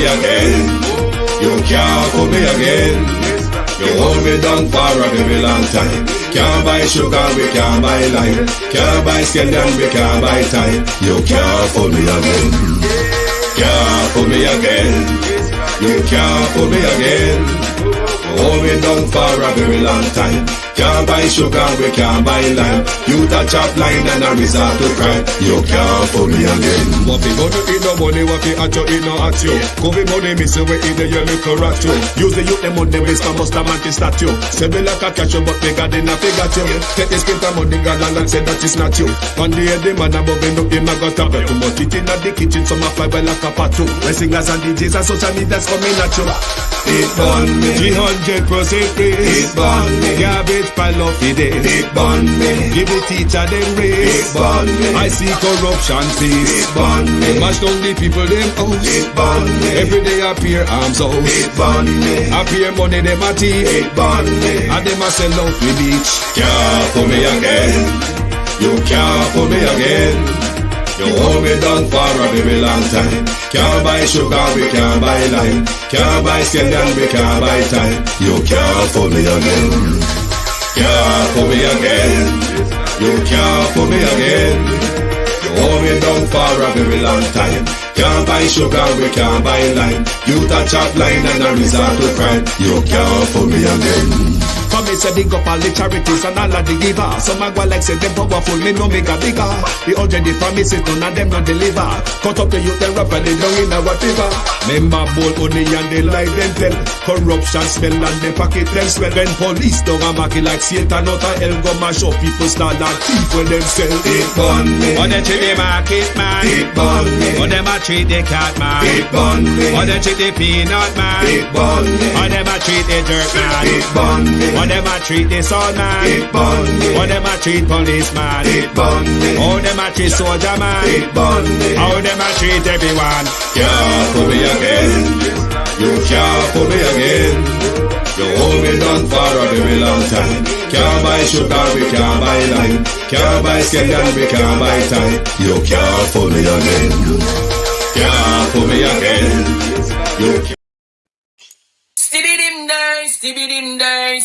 me again. You can't fool me again. You hold me down for a very long time. Can't buy sugar, we can't buy lime. Can't buy scandal, we can't buy time. You can't fool me again. Can't fool me again. You can't fool me again. Hold me down for a very long time. Can't buy sugar, we can't buy lime. You touch up line and a resort to crime. You can't fool me again. What we gonna eat no money, what we at you, eat no at you. Covid money, miss away in the yellow rat you. Use the youth, them on the base, come must have mantis statue. Say me like a cashew, but they got in a figure you. Take this print of money, got and say that is not you. On the head, the man above him, up him, I got a bed. Too much eating at the kitchen, some of five like a patu. My singers and DJs and social media's coming at you. It burn me 300% free. It burn me garbage pile of the day. It burn me Give the teacher them raise. It burn me I see corruption peace. It burn me Mash down the people them house. It burn me Every day appear arms out. It burn me Appear money them a thief. It burn me And them a sell out the beach. Can't fool me again. You can't fool me again. You hold me down for a very long time. Can't buy sugar, we can't buy lime. Can't buy scandal, we can't buy time. You can't fool me again. Can't fool me again. You can't fool me again. You hold me down for a very long time. Can't buy sugar, we can't buy lime. You touch up line and a resort to crime. You can't fool me again. For me say big up all the charities and all of the givers. Some a go like say them powerful, me no make a bigger. The 100 the promises, none of them not deliver. Cut up the youth, they rap and they down in a whatever. Member bowl honey and they lie them tell. Corruption smell and they pocket them swell. When police don't a market like Satan out of hell, go mash up people start like thief when them sell. It burn me Or they treat the market man. It burn me Or them a treat the cat man. It burn me Or they treat the peanut man. It burn me Or them a treat the dirt man. It burn me Or them a treat the son man. It burn me Or them a treat policeman. It burn me How them a treat soldier man. It burn me How them a treat everyone. Can't fool me again. You can't fool me again. You hold me down for a very long time. Can't buy sugar, we can't buy lime. Can't buy scandal, we can't buy time. You can't fool me again. Can't fool me again. You can't.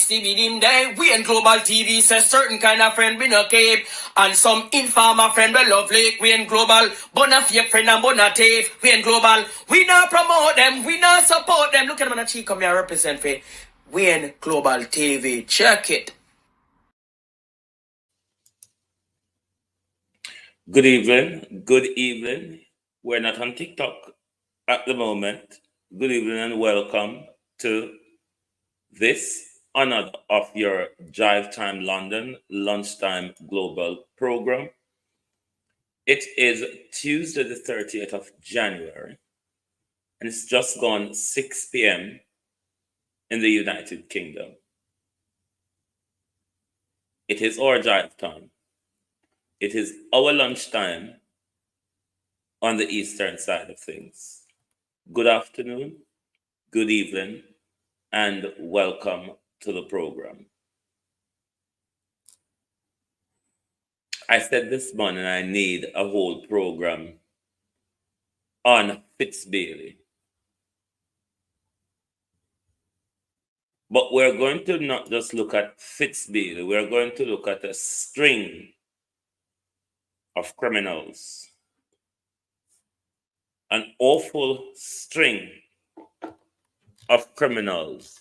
Stibby dim day. We in Global TV says certain kind of friend we no cape. And some informer friend we love lake. We in Global, bona fake friend and bona tape. We in Global, we not promote them, we not support them. Look at them on the cheek, come here represent for. We in Global TV, check it. Good evening. We're not on TikTok at the moment. Good evening and welcome to this another of your Drive Time London Lunchtime Global program. It is Tuesday the 30th of January and it's just gone 6 p.m. in the United Kingdom. It is our drive time. It is our lunchtime on the eastern side of things. Good afternoon, good evening, and welcome to the program. I said this morning I need a whole program on Fitzbailey. But we're going to not just look at Fitzbailey, we're going to look at a string of criminals. An awful string of criminals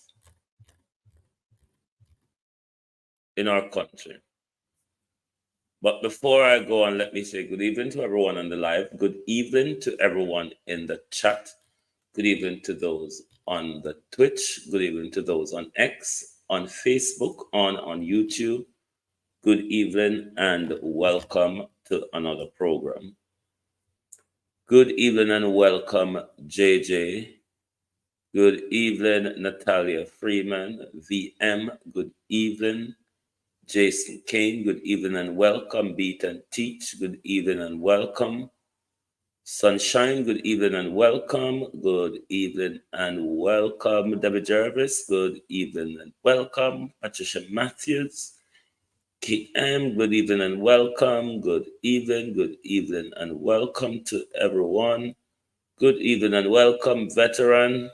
in our country. But before I go on, let me say good evening to everyone on the live. Good evening to everyone in the chat. Good evening to those on the Twitch. Good evening to those on X, on Facebook, on YouTube. Good evening and welcome to another program. Good evening and welcome, JJ. Good evening, Natalia Freeman. VM, good evening. Jason Kane, good evening and welcome. Beat and Teach, good evening and welcome. Sunshine, good evening and welcome. Good evening and welcome. Debbie Jervis, good evening and welcome. Patricia Matthews, KM, good evening and welcome. Good evening and welcome to everyone. Good evening and welcome, veteran.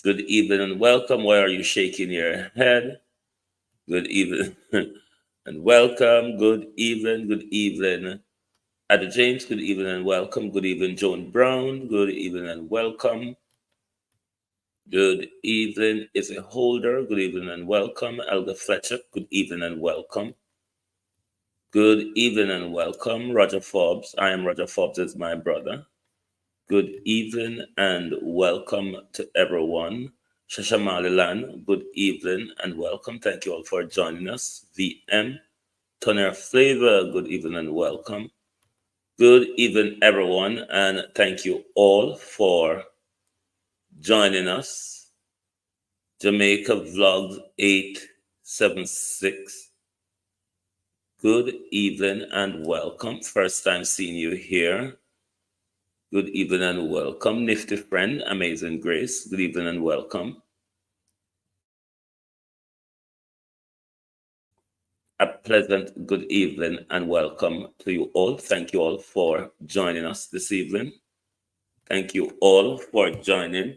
Good evening and welcome. Why are you shaking your head? Good evening and welcome. Good evening. Ada James, good evening and welcome. Good evening, Joan Brown. Good evening and welcome. Good evening, is a holder. Good evening and welcome. Elder Fletcher, good evening and welcome. Good evening and welcome. Roger Forbes, I am Roger Forbes, is my brother. Good evening and welcome to everyone. Shashamalilan, good evening and welcome. Thank you all for joining us. VM, Toner Flavor, good evening and welcome. Good evening, everyone, and thank you all for joining us. Jamaica Vlogs 876. Good evening and welcome. First time seeing you here. Good evening and welcome. Nifty friend, Amazing Grace. Good evening and welcome. A pleasant good evening and welcome to you all. Thank you all for joining us this evening. Thank you all for joining.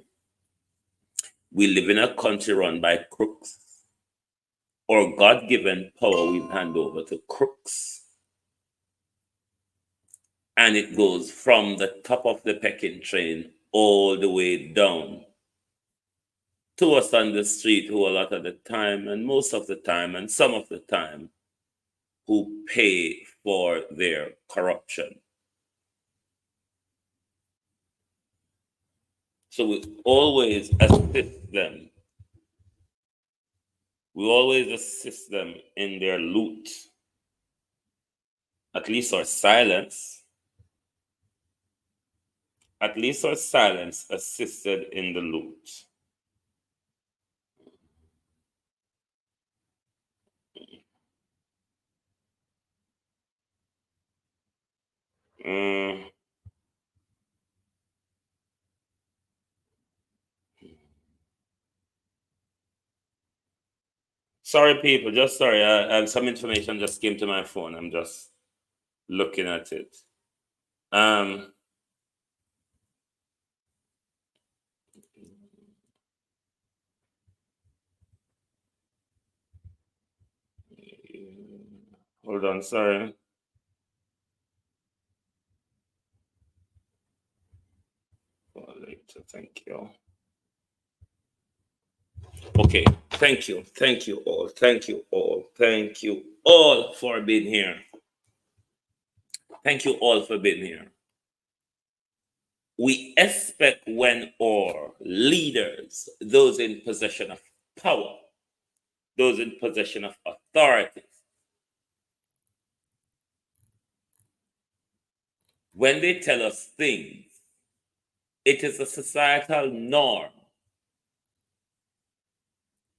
We live in a country run by crooks, or God-given power we hand over to crooks. And it goes from the top of the pecking train all the way down to us on the street who a lot of the time and most of the time and some of the time who pay for their corruption. So we always assist them. We always assist them in their loot, at least our silence. At least our silence assisted in the loot. Sorry, people, just sorry. Some information just came to my phone. I'm just looking at it. Hold on, sorry. Later, thank you. Okay, thank you all, thank you all for being here. Thank you all for being here. We expect when our leaders, those in possession of power, those in possession of authority, when they tell us things, it is a societal norm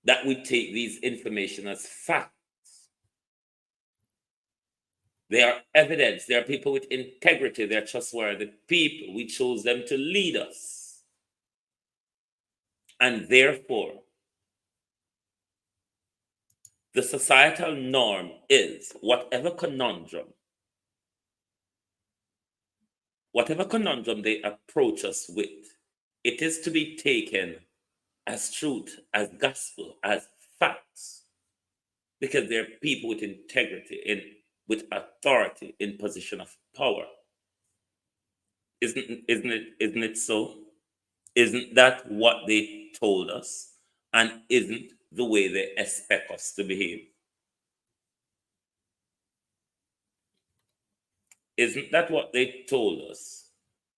that we take these information as facts. They are evidence. They are people with integrity. They are trustworthy people. We chose them to lead us. And therefore, the societal norm is whatever conundrum they approach us with, it is to be taken as truth, as gospel, as facts, because they're people with integrity, with authority, in position of power. Isn't it so? Isn't that what they told us? And isn't the way they expect us to behave? Isn't that what they told us?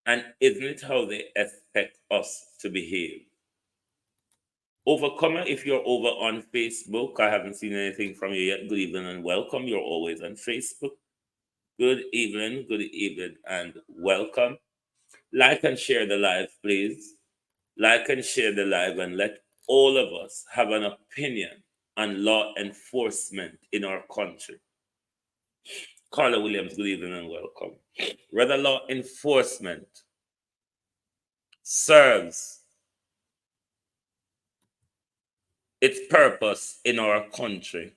And isn't it how they expect us to behave? Overcomer, if you're over on Facebook, I haven't seen anything from you yet. Good evening and welcome. You're always on Facebook. Good evening and welcome. Like and share the live, please. Like and share the live and let all of us have an opinion on law enforcement in our country. Carla Williams, good evening and welcome. Whether law enforcement serves its purpose in our country,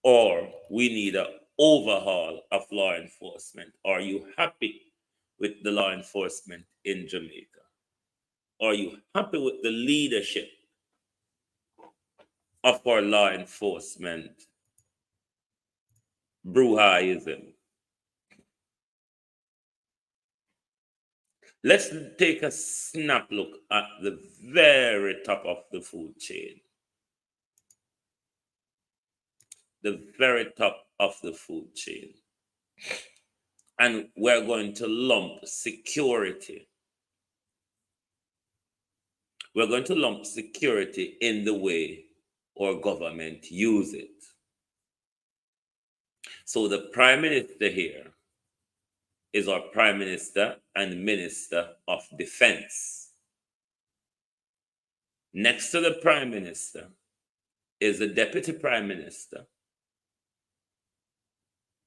or we need an overhaul of law enforcement. Are you happy with the law enforcement in Jamaica? Are you happy with the leadership of our law enforcement brouhahaism? Let's take a snap look at the very top of the food chain. The very top of the food chain. And we're going to lump security. We're going to lump security in the way our government use it. So the Prime Minister here is our Prime Minister and Minister of Defense. Next to the Prime Minister is the Deputy Prime Minister,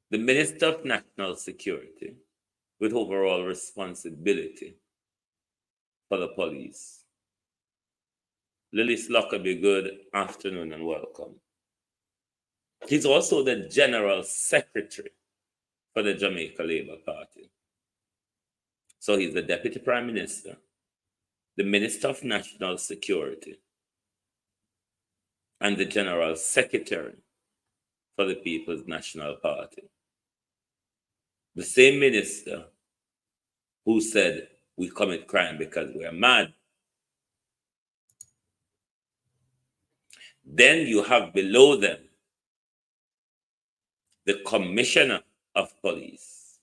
the Minister of National Security, with overall responsibility for the police. Lillis Lockerbie, good afternoon and welcome. He's also the General Secretary for the Jamaica Labour Party. So he's the Deputy Prime Minister, the Minister of National Security, and the General Secretary for the People's National Party. The same minister who said we commit crime because we are mad. Then you have below them the Commissioner of Police,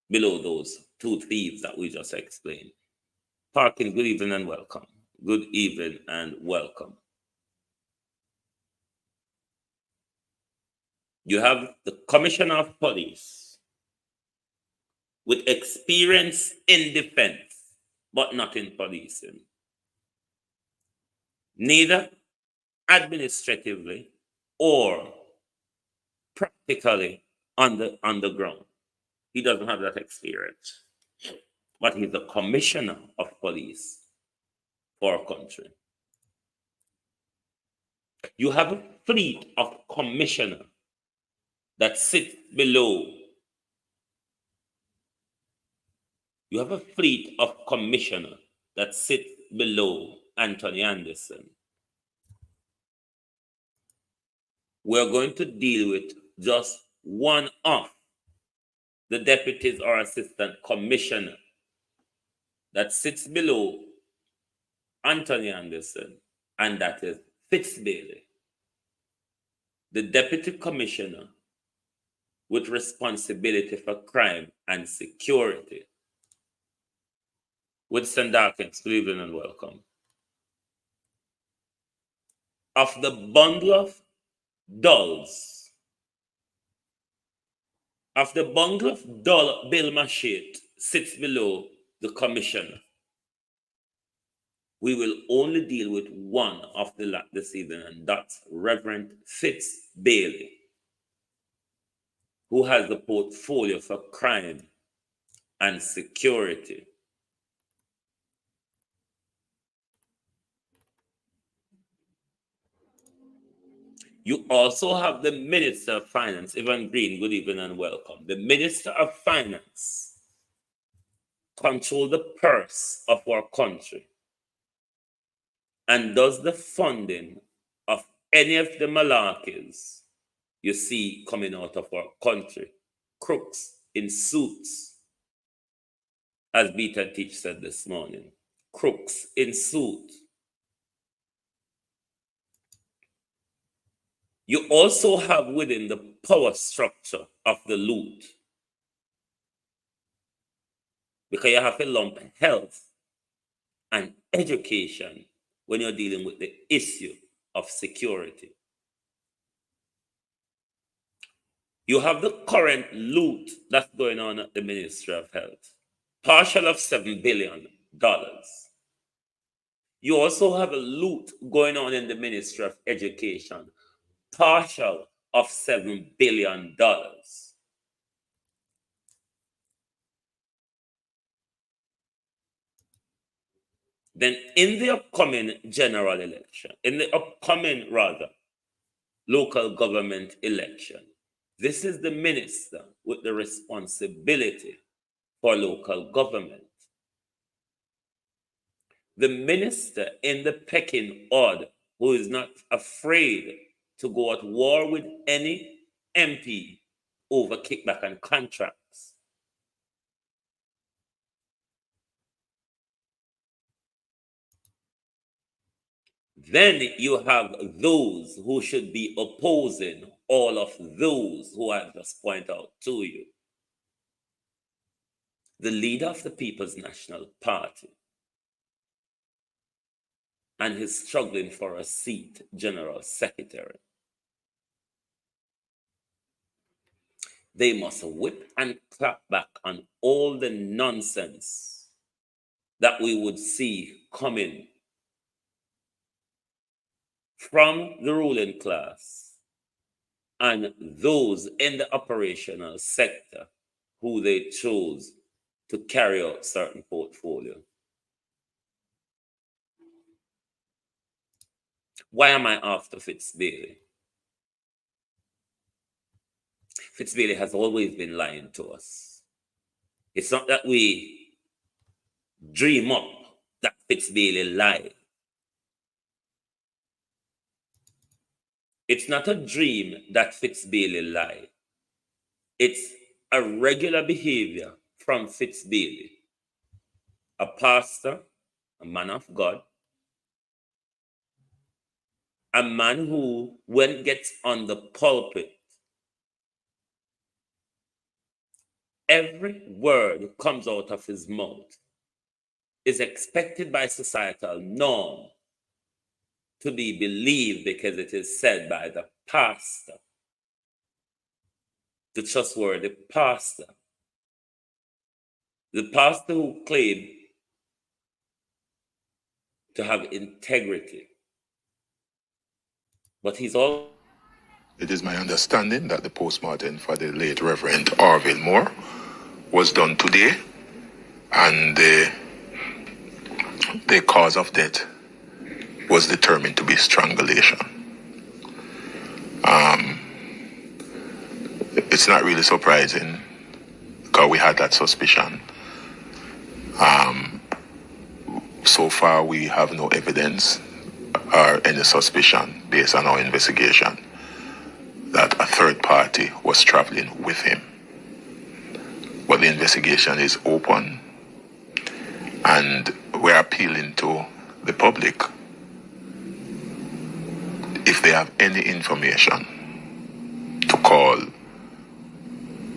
below those two thieves that we just explained. Parkin, good evening and welcome. Good evening and welcome. You have the Commissioner of Police with experience in defense, but not in policing. Neither administratively or practically on the ground. He doesn't have that experience. But he's the Commissioner of Police for our country. You have a fleet of commissioners that sit below. You have a fleet of commissioners that sit below Anthony Anderson. We're going to deal with just one of the deputies or assistant commissioner that sits below Anthony Anderson, and that is Fitzbailey, the deputy commissioner with responsibility for crime and security. Woodson Dawkins, good evening and welcome. Of the bundle of dolls, of the bundle of bill machete sits below the commissioner. We will only deal with one of the lot this evening, and that's Reverend Fitzbailey, who has the portfolio for crime and security. You also have the Minister of Finance, Evan Green, good evening and welcome. The Minister of Finance controls the purse of our country and does the funding of any of the malarkeys you see coming out of our country. Crooks in suits, as Beta Teach said this morning. Crooks in suits. You also have within the power structure of the loot, because you have to lump health and education when you're dealing with the issue of security. You have the current loot that's going on at the Ministry of Health, partial of $7 billion. You also have a loot going on in the Ministry of Education, partial of $7 billion. Then in the upcoming general election, in the upcoming local government election, this is the minister with the responsibility for local government. the minister in the pecking order who is not afraid to go at war with any MP over kickback and contracts. Then you have those who should be opposing all of those who I just point out to you. The leader of the People's National Party and he's struggling for a seat, General Secretary. They must whip and clap back on all the nonsense that we would see coming from the ruling class and those in the operational sector who they chose to carry out certain portfolio. Why am I after Fitzbailey? Fitzbailey has always been lying to us. It's not that we dream up that Fitzbailey lied. It's not a dream that Fitzbailey lied. It's a regular behavior from Fitzbailey, a pastor, a man of God, a man who, when he gets on the pulpit, every word comes out of his mouth is expected by societal norm to be believed because it is said by the pastor, the trustworthy pastor, the pastor who claimed to have integrity. But he's all. It is my understanding that the postmortem for the late Reverend Arville Moore was done today, and the cause of death was determined to be strangulation. It's not really surprising because we had that suspicion. So far, we have no evidence or any suspicion based on our investigation that a third party was traveling with him. But the investigation is open, and we're appealing to the public. If they have any information, to call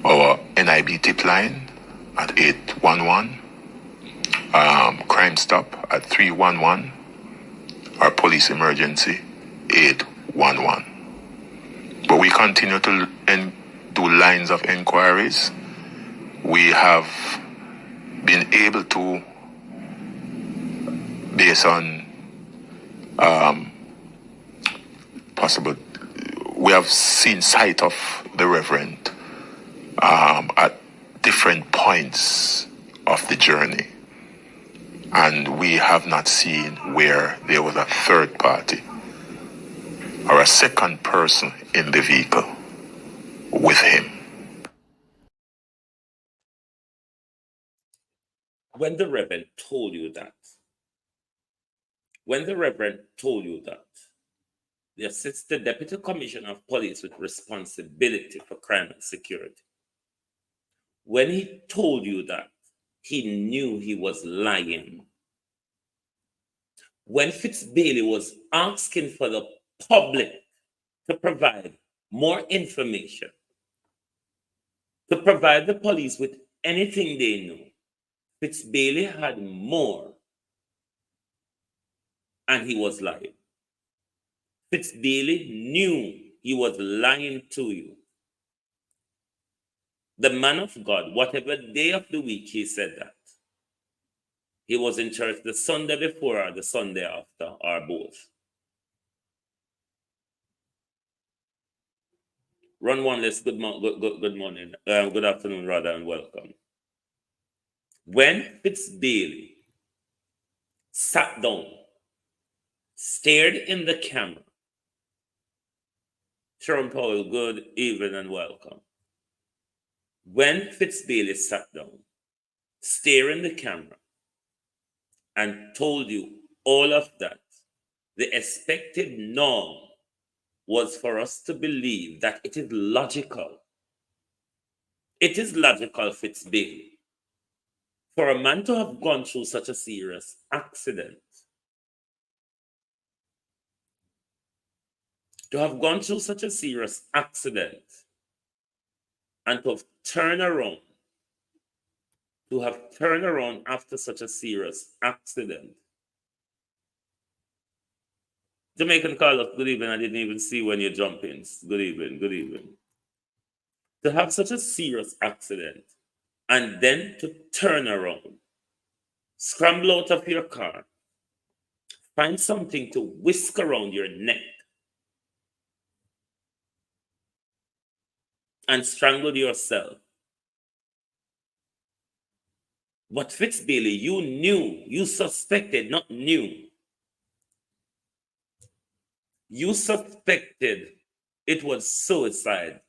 our NIB tip line at 811, Crime Stop at 311, or Police Emergency 811. But we continue to do lines of inquiries. We have been able to, based on we have seen sight of the Reverend at different points of the journey. And we have not seen where there was a third party or a second person in the vehicle with him. When the Reverend told you that, the Assistant Deputy Commissioner of Police with responsibility for crime and security, when he told you that, he knew he was lying. When Fitzbailey was asking for the public to provide more information, to provide the police with anything they knew, Fitzbailey had more, and he was lying. Fitzbailey knew he was lying to you. The man of God, whatever day of the week he said that, he was in church the Sunday before or the Sunday after, or both. Run one list. Good morning. Good afternoon, rather, and welcome. When Fitzbailey sat down, stared in the camera, Sharon Powell, good evening and welcome. When Fitzbailey sat down, stared in the camera, and told you all of that, the expected norm was for us to believe that it is logical. It is logical, Fitzbailey, for a man to have gone through such a serious accident, and to have turned around, after such a serious accident. Jamaican caller, good evening. I didn't even see when you jump in. Good evening. To have such a serious accident and then to turn around, scramble out of your car, find something to whisk around your neck, and strangle yourself. But Fitzbailey, you suspected, not knew. You suspected it was suicide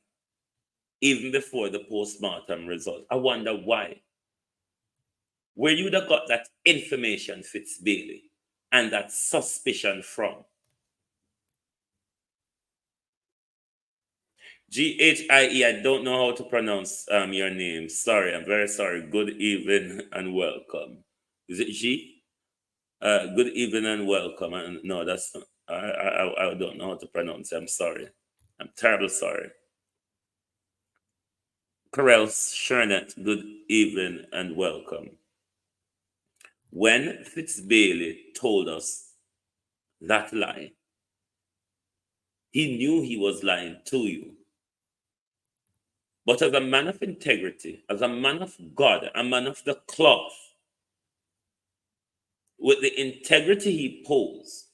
even before the post-mortem result. I wonder why. Where you'd have got that information, Fitzbailey, and that suspicion from? G-H-I-E, I don't know how to pronounce your name. Sorry, I'm very sorry. Good evening and welcome. Is it G? Good evening and welcome. And no, that's not, I don't know how to pronounce it. I'm sorry. I'm terribly sorry. Corel Shernet, good evening and welcome. When Fitzbailey told us that lie, he knew he was lying to you. But as a man of integrity, as a man of God, a man of the cloth, with the integrity he posed,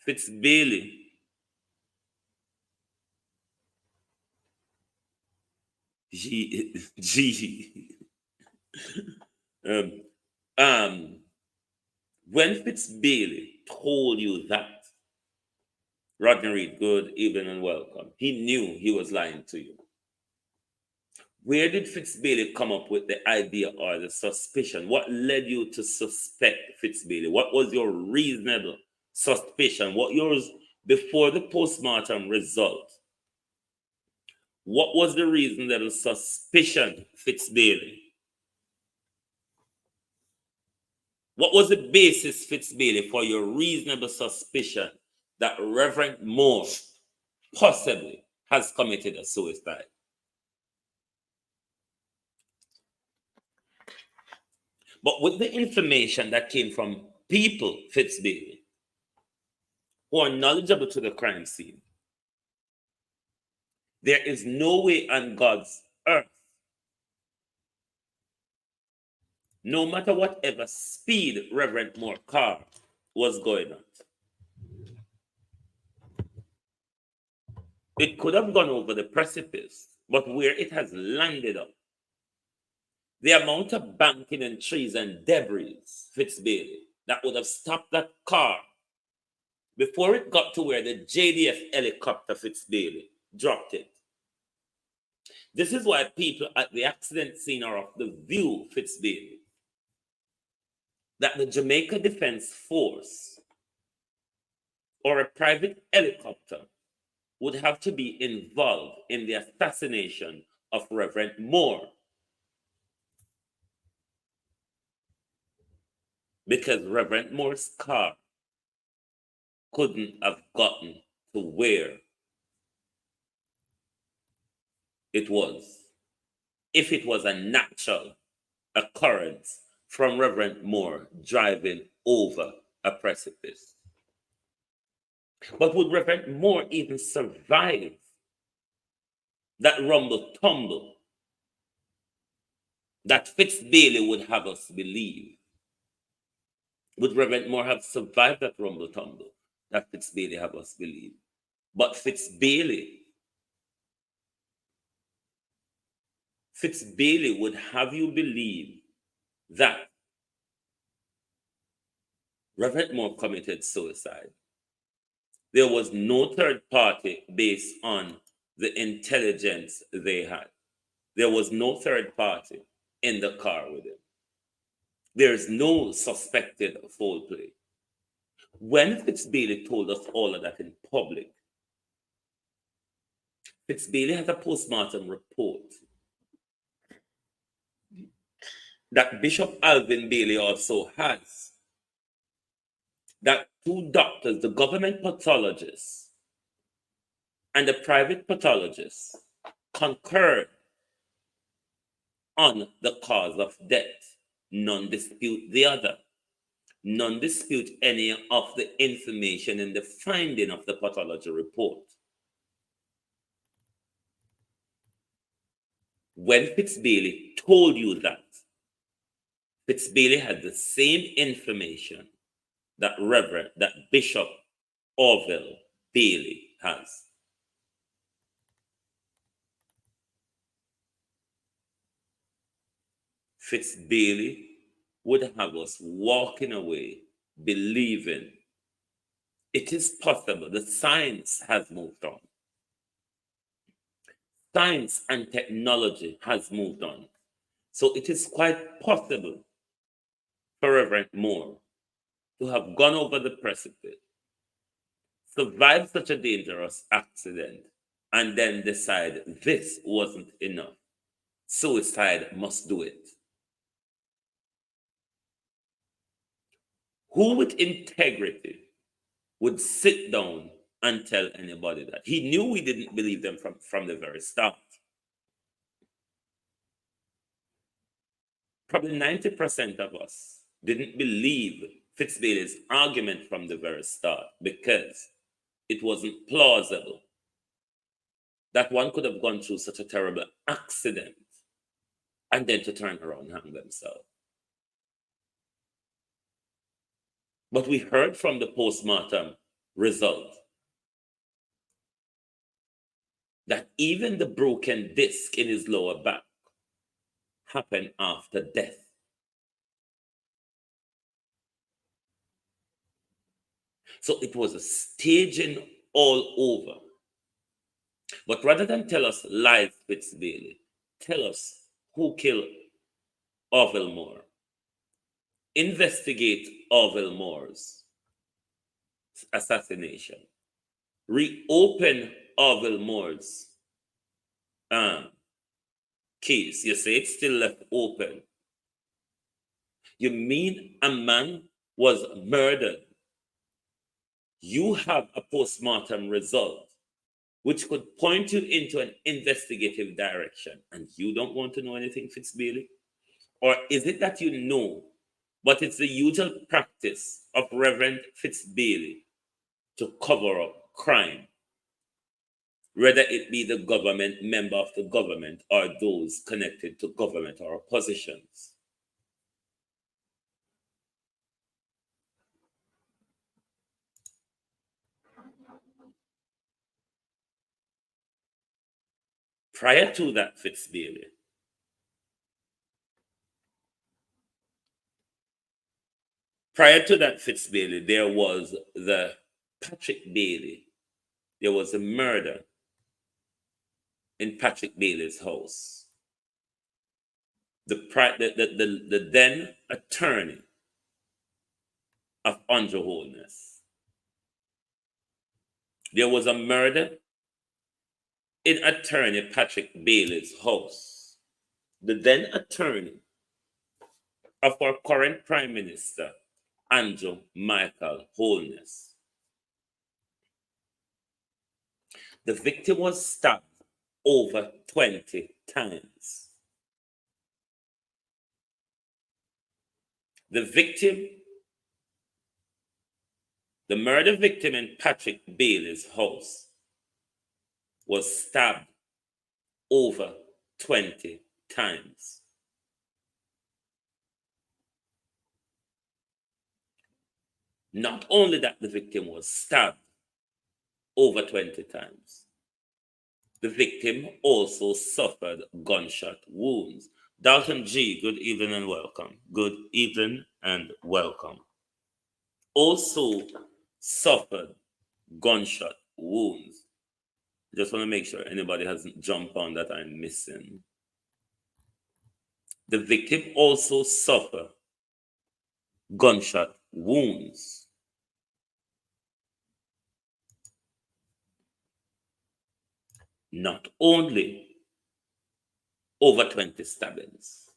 Fitzbailey when Fitzbailey told you that, Rodney Reed, good evening and welcome, he knew he was lying to you. Where did Fitzbailey come up with the idea or the suspicion? What led you to suspect Fitzbailey? What was your reasonable suspicion? What yours before the postmortem result? What was the reasonable suspicion, Fitzbailey? What was the basis, Fitzbailey, for your reasonable suspicion that Reverend Moore possibly has committed a suicide? But with the information that came from people, Fitzbailey, who are knowledgeable to the crime scene, there is no way on God's earth, no matter whatever speed Reverend Moore's car was going at, it could have gone over the precipice, but where it has landed up, the amount of banking and trees and debris, Fitzbailey, that would have stopped that car before it got to where the JDF helicopter, Fitzbailey, dropped it. This is why people at the accident scene are of the view, Fitzbailey, that the Jamaica Defense Force or a private helicopter would have to be involved in the assassination of Reverend Moore. Because Reverend Moore's car couldn't have gotten to where it was if it was a natural occurrence from Reverend Moore driving over a precipice. But would Reverend Moore even survive that rumble tumble that Fitzbailey would have us believe? Would Reverend Moore have survived that rumble tumble that Fitzbailey have us believe? But Fitzbailey would have you believe that Reverend Moore committed suicide. There was no third party based on the intelligence they had. There was no third party in the car with him. There's no suspected foul play. When Fitzbailey told us all of that in public, Fitzbailey has a postmortem report that Bishop Alvin Bailey also has, that 2 doctors, the government pathologists and the private pathologists, concurred on the cause of death. None dispute the other. None dispute any of the information in the finding of the pathology report. When Fitzbailey told you that, Fitzbailey had the same information that Bishop Arville Bailey has. Fitzbailey would have us walking away believing it is possible. The science has moved on. Science and technology has moved on. So it is quite possible for Reverend Moore to have gone over the precipice, survived such a dangerous accident, and then decide this wasn't enough. Suicide must do it. Who with integrity would sit down and tell anybody that? He knew we didn't believe them from the very start. Probably 90% of us didn't believe Fitzbailey's argument from the very start because it wasn't plausible that one could have gone through such a terrible accident and then to turn around and hang themselves. But we heard from the postmortem result that even the broken disc in his lower back happened after death. So it was a staging all over. But rather than tell us lies, Fitzbailey, tell us who killed Arville Moore. Investigate Arville Moore's assassination. Reopen Arville Moore's case. You say it's still left open. You mean a man was murdered? You have a postmortem result which could point you into an investigative direction, and you don't want to know anything, Fitzbailey? Or is it that you know, but it's the usual practice of Reverend Fitzbailey to cover up crime, whether it be the government, member of the government, or those connected to government or oppositions? Prior to that, Fitzbailey, there was the Patrick Bailey. There was a murder in Patrick Bailey's house. The then attorney of Andrew Holness. There was a murder in attorney Patrick Bailey's house. The then attorney of our current Prime Minister, Andrew Michael Holness. The victim was stabbed over 20 times. The murder victim in Patrick Bailey's house was stabbed over 20 times. Not only that the victim was stabbed over 20 times, the victim also suffered gunshot wounds. Dalton G., good evening and welcome. Good evening and welcome. Also suffered gunshot wounds. Just want to make sure anybody hasn't jumped on that I'm missing. The victim also suffered gunshot wounds. not only over 20 stabbings,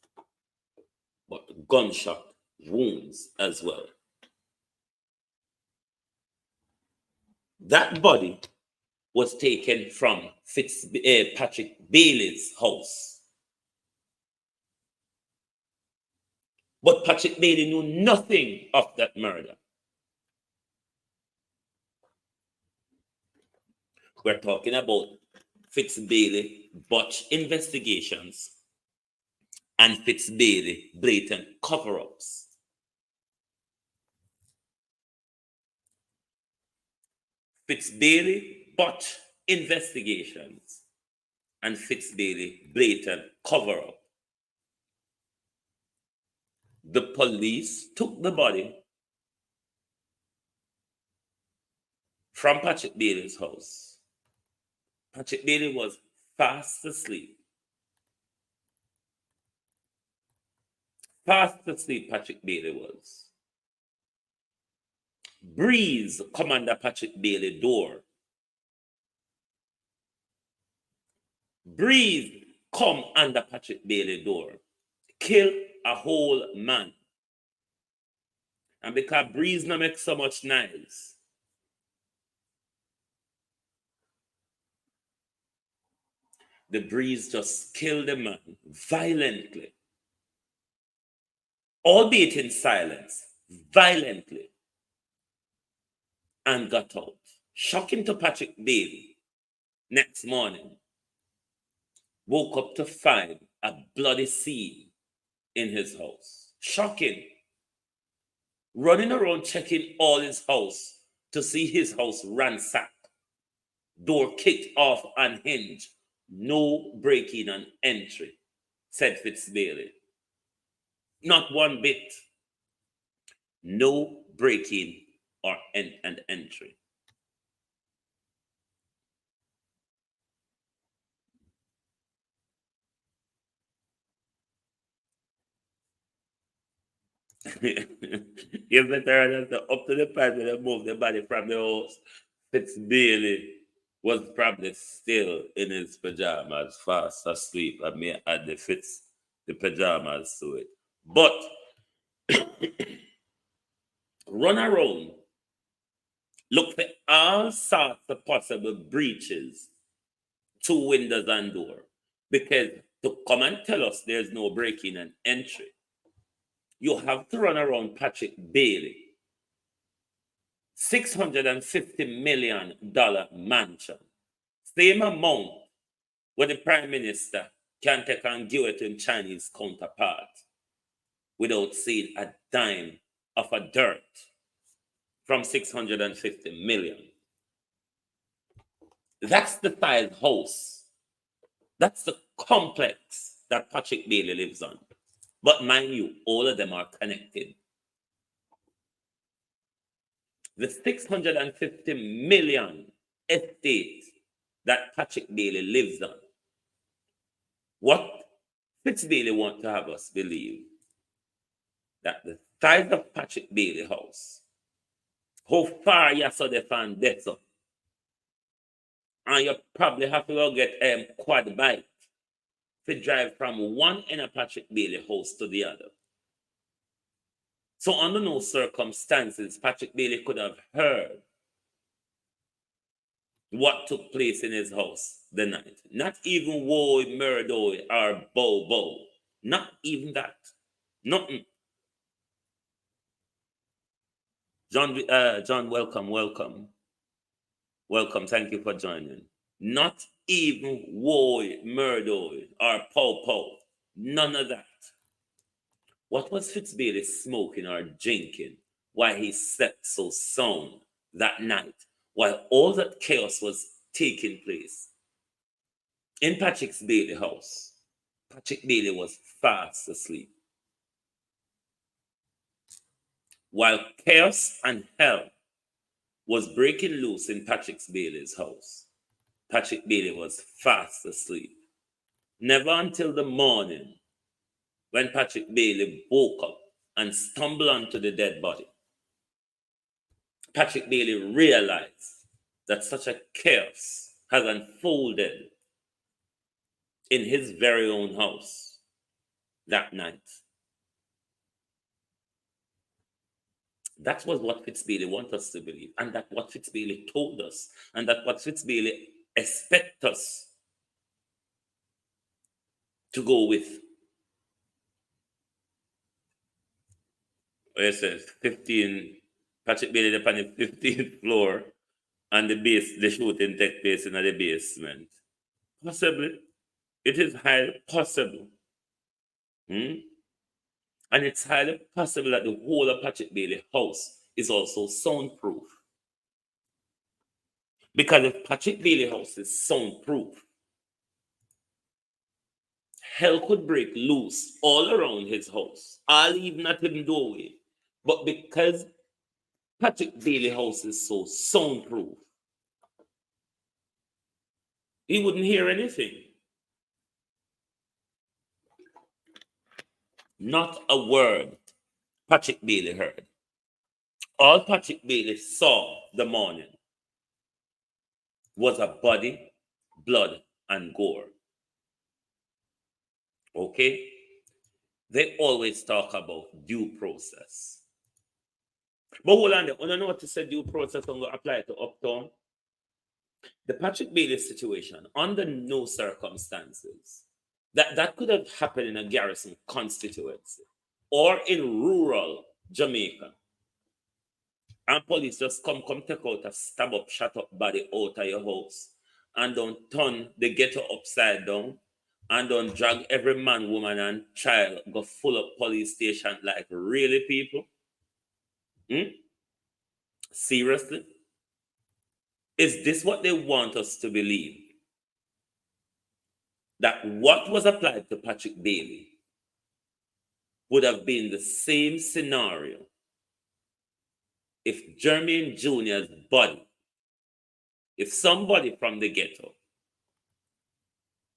but gunshot wounds as well. That body was taken from Patrick Bailey's house. But Patrick Bailey knew nothing of that murder. We're talking about Fitz-Bailey botched investigations and Fitz-Bailey blatant cover-ups. Fitz-Bailey botched investigations and Fitz-Bailey blatant cover-up. The police took the body from Patrick Bailey's house. Patrick Bailey was fast asleep. Fast asleep, Patrick Bailey was. Breeze come under Patrick Bailey door. Breeze come under Patrick Bailey door. Kill a whole man. And because breeze not make so much noise, the breeze just killed the man violently, albeit in silence, violently, and got out. Shocking to Patrick Bailey. Next morning, woke up to find a bloody scene in his house. Shocking. Running around checking all his house to see his house ransacked. Door kicked off unhinged. No breaking and entry, said Fitz-Bailey. Not one bit. No breaking or and entry. If the turn up to the part where they moved the body from the house, Fitz-Bailey was probably still in his pajamas, fast asleep. I may add the pajamas to it. But run around, look for all sorts of possible breaches to windows and door. Because to come and tell us there's no breaking and entry, you have to run around Patrick Bailey, $650 million mansion. Same amount where the Prime Minister can take and give it to his Chinese counterpart without seeing a dime of a dirt from 650 million. That's the style house. That's the complex that Patrick Bailey lives on. But mind you, all of them are connected. The 650 million estate that Patrick Bailey lives on. What Fitz-Bailey wants to have us believe that the size of Patrick Bailey house, how far you saw the fan that's up, and you probably have to go get quad bike to drive from one end of Patrick Bailey house to the other. So under no circumstances, Patrick Bailey could have heard what took place in his house the night. Not even woe, murder, or bow. Not even that. Nothing. John, welcome. Welcome, thank you for joining. Not even woe, murder, or pow. None of that. What was Fitz-Bailey smoking or drinking while he slept so sound that night, while all that chaos was taking place? In Patrick Bailey's house, Patrick Bailey was fast asleep. While chaos and hell was breaking loose in Patrick Bailey's house, Patrick Bailey was fast asleep. Never until the morning when Patrick Bailey woke up and stumbled onto the dead body, Patrick Bailey realized that such a chaos has unfolded in his very own house that night. That was what Fitzbailey wanted us to believe, and that's what Fitzbailey told us, and that's what Fitzbailey expects us to go with. Where it says 15, Patrick Bailey upon the 15th floor, and the shooting take place in the basement. Possibly. It is highly possible. And it's highly possible that the whole of Patrick Bailey house is also soundproof. Because if Patrick Bailey house is soundproof, hell could break loose all around his house, all even at his doorway. But because Patrick Bailey house is so soundproof, he wouldn't hear anything. Not a word Patrick Bailey heard. All Patrick Bailey saw the morning was a body, blood, and gore. Okay? They always talk about due process. But hold on there. I don't know what to say due process and apply it to Uptown. The Patrick Bailey situation, under no circumstances, that could have happened in a garrison constituency or in rural Jamaica. And police just come take out a stab up, shut up body out of your house and don't turn the ghetto upside down and don't drag every man, woman, and child go full of police station like really people? Seriously? Is this what they want us to believe? That what was applied to Patrick Bailey would have been the same scenario if Jermaine Jr.'s body, if somebody from the ghetto,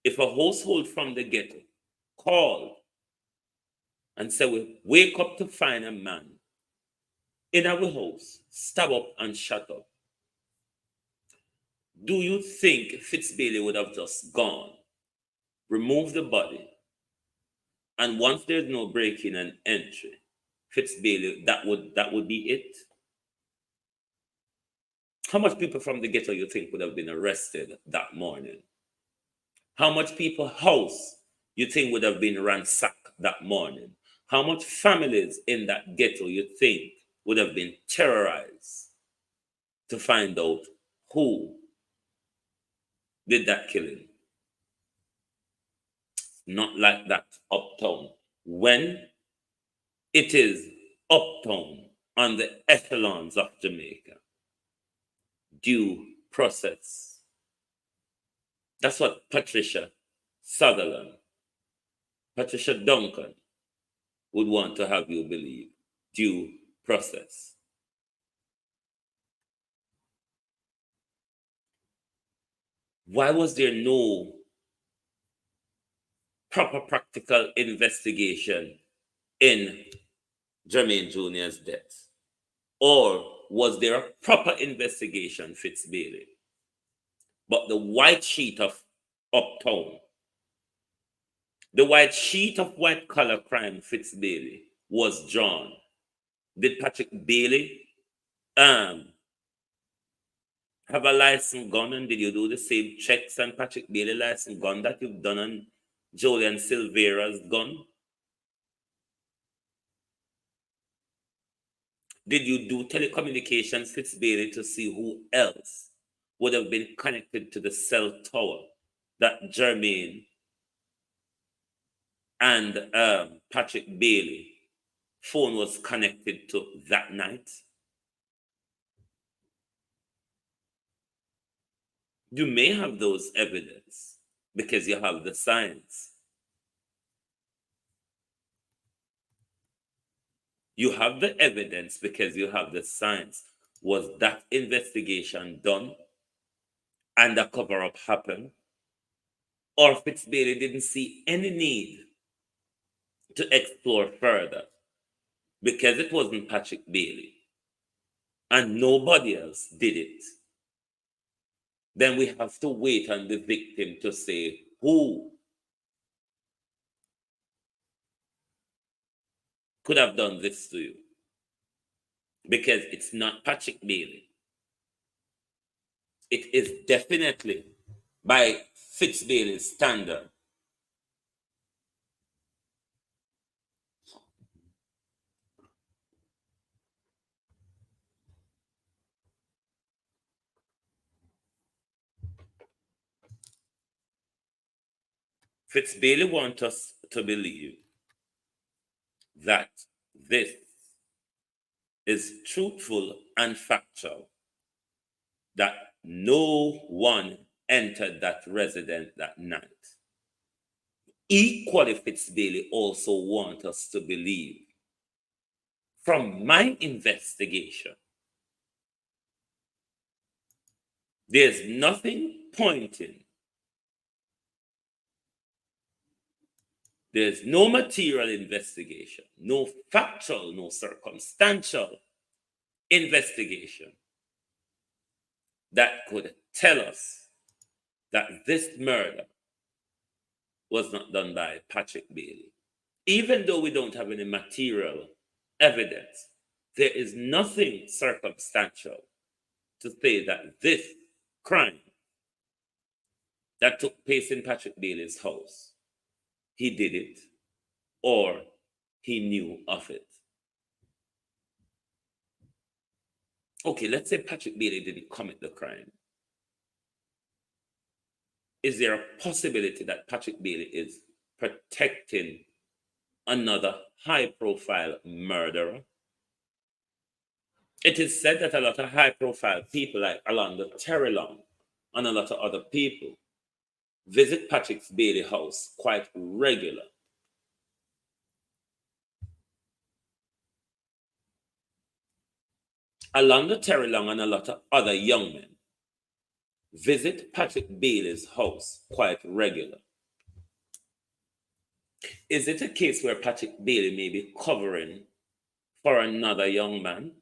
if a household from the ghetto called and said, we wake up to find a man in our house, stab up and shut up. Do you think Fitzbailey would have just gone, remove the body, and once there's no break-in and entry, Fitzbailey, that would be it? How much people from the ghetto you think would have been arrested that morning? How much people house you think would have been ransacked that morning? How much families in that ghetto you think would have been terrorized to find out who did that killing? Not like that Uptown. When it is Uptown on the echelons of Jamaica, due process. That's what Patricia Sutherland, Patricia Duncan would want to have you believe. Due process. Why was there no proper practical investigation in Jermaine Jr.'s death? Or was there a proper investigation, Fitzbailey? But the white sheet of Uptown, the white sheet of white-collar crime, Fitzbailey, was drawn. Did Patrick Bailey have a licensed gun, and did you do the same checks on Patrick Bailey licensed gun that you've done on Julian Silvera's gun? Did you do telecommunications, Fitzbailey, to see who else would have been connected to the cell tower that Jermaine and Patrick Bailey phone was connected to that night? You may have those evidence because you have the science. You have the evidence because you have the science. Was that investigation done and a cover-up happened? Or Fitzbailey didn't see any need to explore further because it wasn't Patrick Bailey and nobody else did it? Then we have to wait on the victim to say who could have done this to you, because it's not Patrick Bailey. It is definitely, by Fitz Bailey's standard, Fitz Bailey wants us to believe that this is truthful and factual, that no one entered that residence that night. Equally, Fitz Bailey also wants us to believe, from my investigation, there's nothing pointing, there's no material investigation, no factual, no circumstantial investigation that could tell us that this murder was not done by Patrick Bailey. Even though we don't have any material evidence, there is nothing circumstantial to say that this crime that took place in Patrick Bailey's house, he did it or he knew of it. Okay, let's say Patrick Bailey didn't commit the crime. Is there a possibility that Patrick Bailey is protecting another high-profile murderer? It is said that a lot of high-profile people like Alonda Terrelong and a lot of other people visit Patrick Bailey's house quite regular. Alonda Terrelong and a lot of other young men visit Patrick Bailey's house quite regular. Is it a case where Patrick Bailey may be covering for another young man?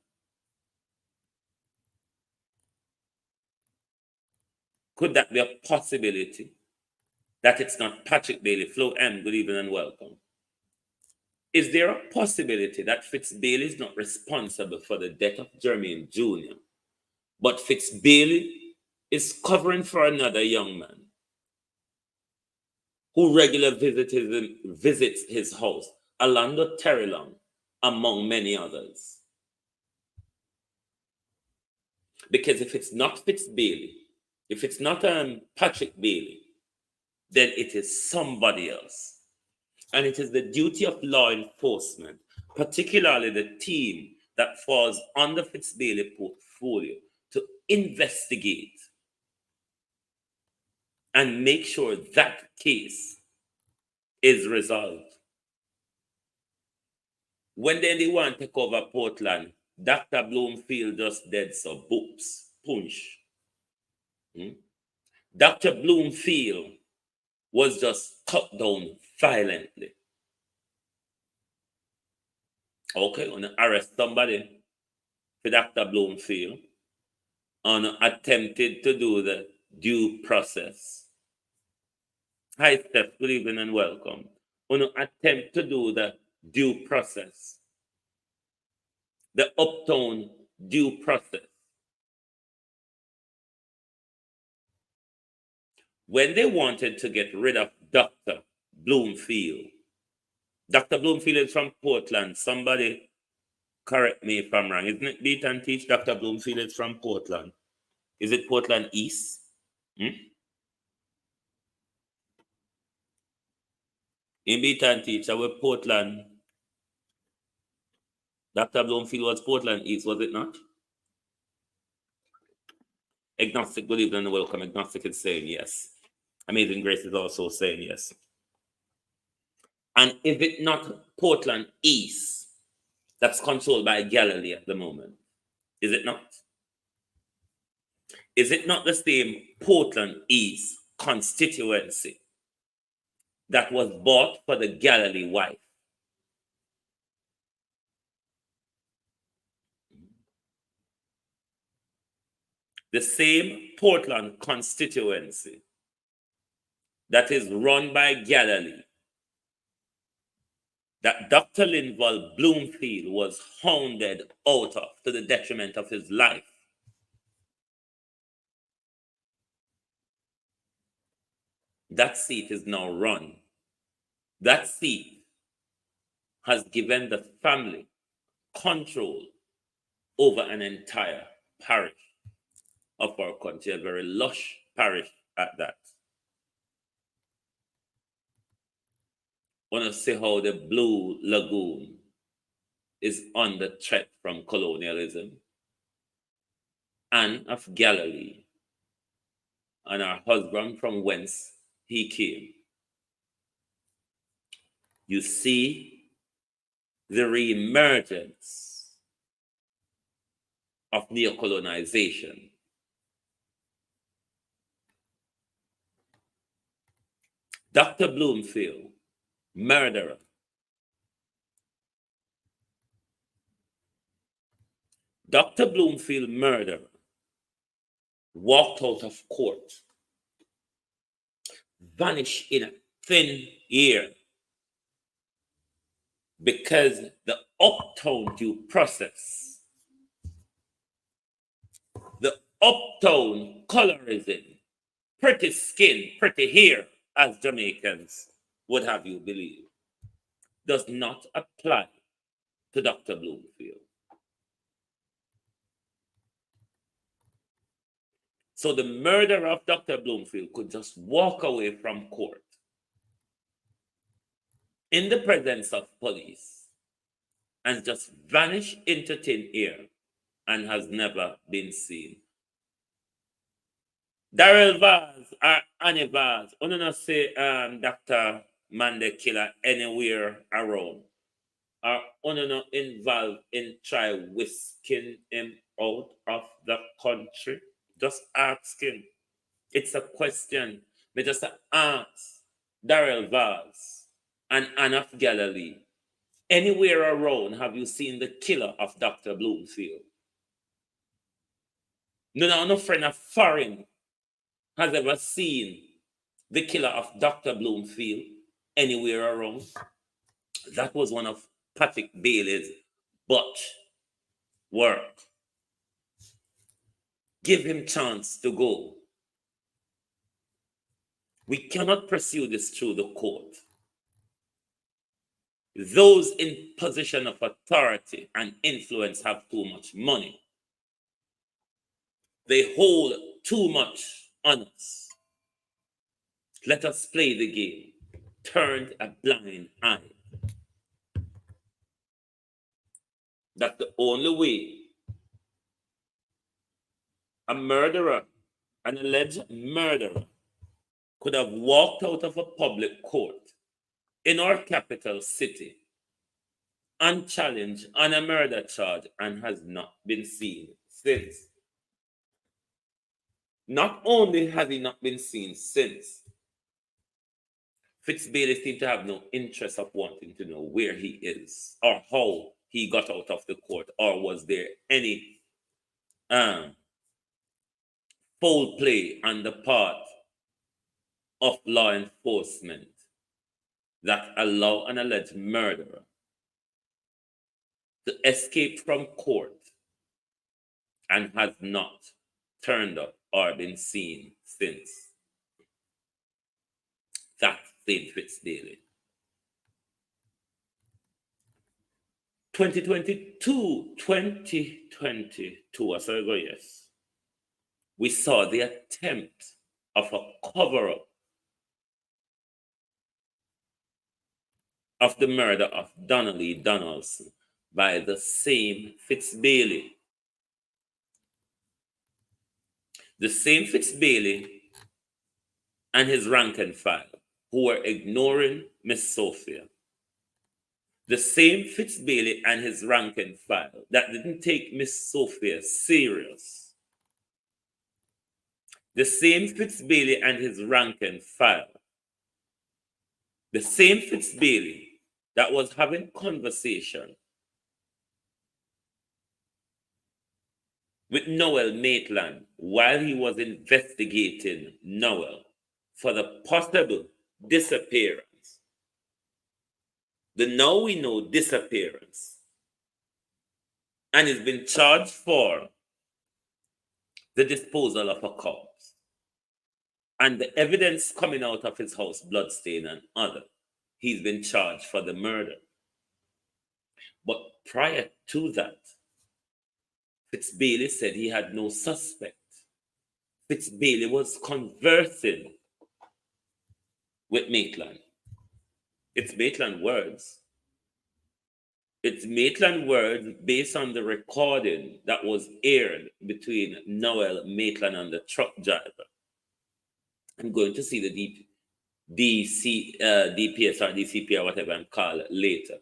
Could that be a possibility that it's not Patrick Bailey? Flo M, good evening and welcome. Is there a possibility that Fitz Bailey is not responsible for the death of Jermaine Jr., but Fitz Bailey is covering for another young man who regularly visits his house, Alonda Terrelong, among many others? Because if it's not Fitz Bailey, if it's not Patrick Bailey, then it is somebody else. And it is the duty of law enforcement, particularly the team that falls under Fitz Bailey portfolio, to investigate and make sure that case is resolved. When they want to take over Portland, Dr. Bloomfield just dead, so boops, punch. Dr. Bloomfield was just cut down violently. Okay, on arrest somebody for Dr. Bloomfield and attempted to do the due process. Hi, Steph, good evening and welcome. On attempt to do the due process, the uptown due process. When they wanted to get rid of Dr. Bloomfield, Dr. Bloomfield is from Portland. Somebody correct me if I'm wrong. Isn't it Beat and Teach? Dr. Bloomfield is from Portland. Is it Portland East? In Beat and Teach, our Portland. Dr. Bloomfield was Portland East, was it not? Agnostic, good evening and welcome. Agnostic is saying yes. Amazing Grace is also saying yes. And is it not Portland East that's controlled by Galilee at the moment? Is it not? Is it not the same Portland East constituency that was bought for the Galilee wife? The same Portland constituency that is run by Galilee that Dr. Linval Bloomfield was hounded out of to the detriment of his life. That seat is now run. That seat has given the family control over an entire parish of our country, a very lush parish at that. I want to see how the Blue Lagoon is under threat from colonialism. Anne of Galilee and her husband from whence he came. You see the re-emergence of neocolonization. Dr. Bloomfield, murderer. Dr. Bloomfield, murderer, walked out of court, vanished in a thin air because the uptown due process, the uptown colorism, pretty skin, pretty hair, as Jamaicans would have you believe, does not apply to Dr. Bloomfield. So the murderer of Dr. Bloomfield could just walk away from court in the presence of police and just vanish into thin air and has never been seen. Daryl Vaz or Annie Vaz, I don't say Dr. Mande Killer anywhere around. Or not involved in try whisking him out of the country. Just ask him. It's a question. Me just ask Daryl Vaz and Anne of Galilee. Anywhere around have you seen the killer of Dr. Bloomfield? No friend of foreign has ever seen the killer of Dr. Bloomfield anywhere around. That was one of Patrick Bailey's botch work. Give him chance to go. We cannot pursue this through the court. Those in position of authority and influence have too much money. They hold too much on us. Let us play the game. Turn a blind eye. That's the only way a murderer, an alleged murderer, could have walked out of a public court in our capital city unchallenged on a murder charge and has not been seen since. Not only has he not been seen since, Fitzbailey seemed to have no interest of wanting to know where he is or how he got out of the court, or was there any foul play on the part of law enforcement that allow an alleged murderer to escape from court and has not turned up or been seen since. That's St. Fitzdaily. 2022, I saw it go, yes. We saw the attempt of a cover-up of the murder of Donnelly Donaldson by the same Fitzbailey. The same Fitzbailey and his rank and file who were ignoring Miss Sophia. The same Fitzbailey and his rank and file that didn't take Miss Sophia serious. The same Fitzbailey and his rank and file. The same Fitzbailey that was having conversation with Noel Maitland while he was investigating Noel for the possible disappearance the now we know disappearance, and he's been charged for the disposal of a corpse. And the evidence coming out of his house, bloodstain and other, he's been charged for the murder. But prior to that, Fitzbailey said he had no suspect. Fitzbailey was conversing with Maitland. It's Maitland words. It's Maitland words based on the recording that was aired between Noel, Maitland, and the truck driver. I'm going to see the DPS or DCP or whatever I'm called later.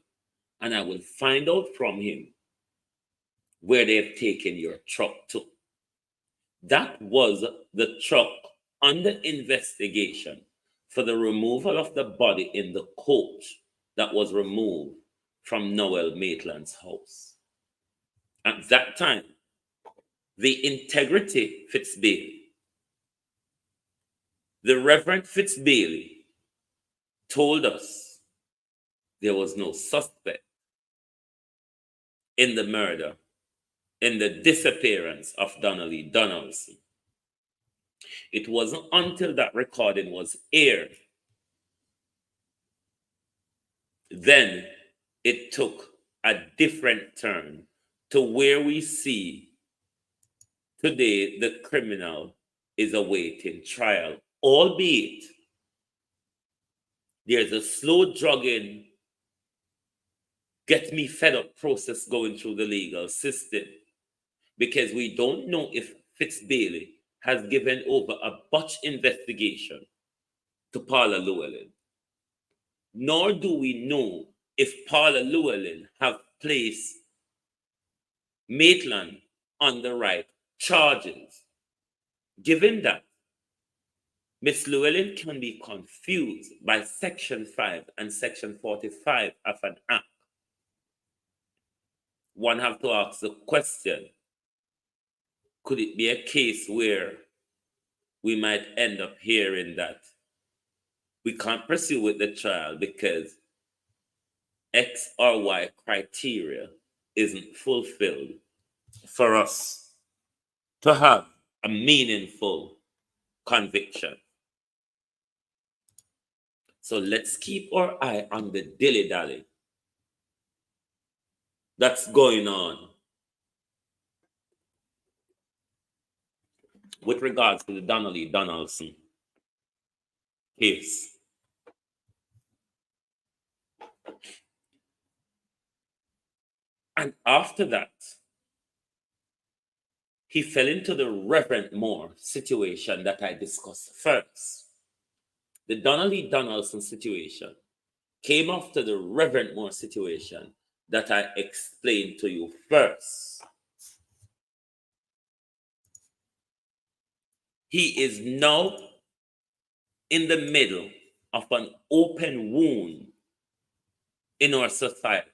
And I will find out from him where they've taken your truck to. That was the truck under investigation for the removal of the body in the coach that was removed from Noel Maitland's house. At that time, the Integrity Fitzbailey, the Reverend Fitzbailey, told us there was no suspect in the murder, in the disappearance of Donnelly Donaldson. It wasn't until that recording was aired, then it took a different turn to where we see today the criminal is awaiting trial, albeit there's a slow drugging, get me fed up process going through the legal system, because we don't know if Fitzbailey has given over a botched investigation to Paula Llewellyn, nor do we know if Paula Llewellyn have placed Maitland on the right charges. Given that Miss Llewellyn can be confused by Section 5 and Section 45 of an act, one have to ask the question, could it be a case where we might end up hearing that we can't pursue with the trial because X or Y criteria isn't fulfilled for us to have a meaningful conviction? So let's keep our eye on the dilly-dally that's going on with regards to the Donnelly Donaldson case. And after that, he fell into the Reverend Moore situation that I discussed first. The Donnelly Donaldson situation came after the Reverend Moore situation that I explained to you first. He is now in the middle of an open wound in our society,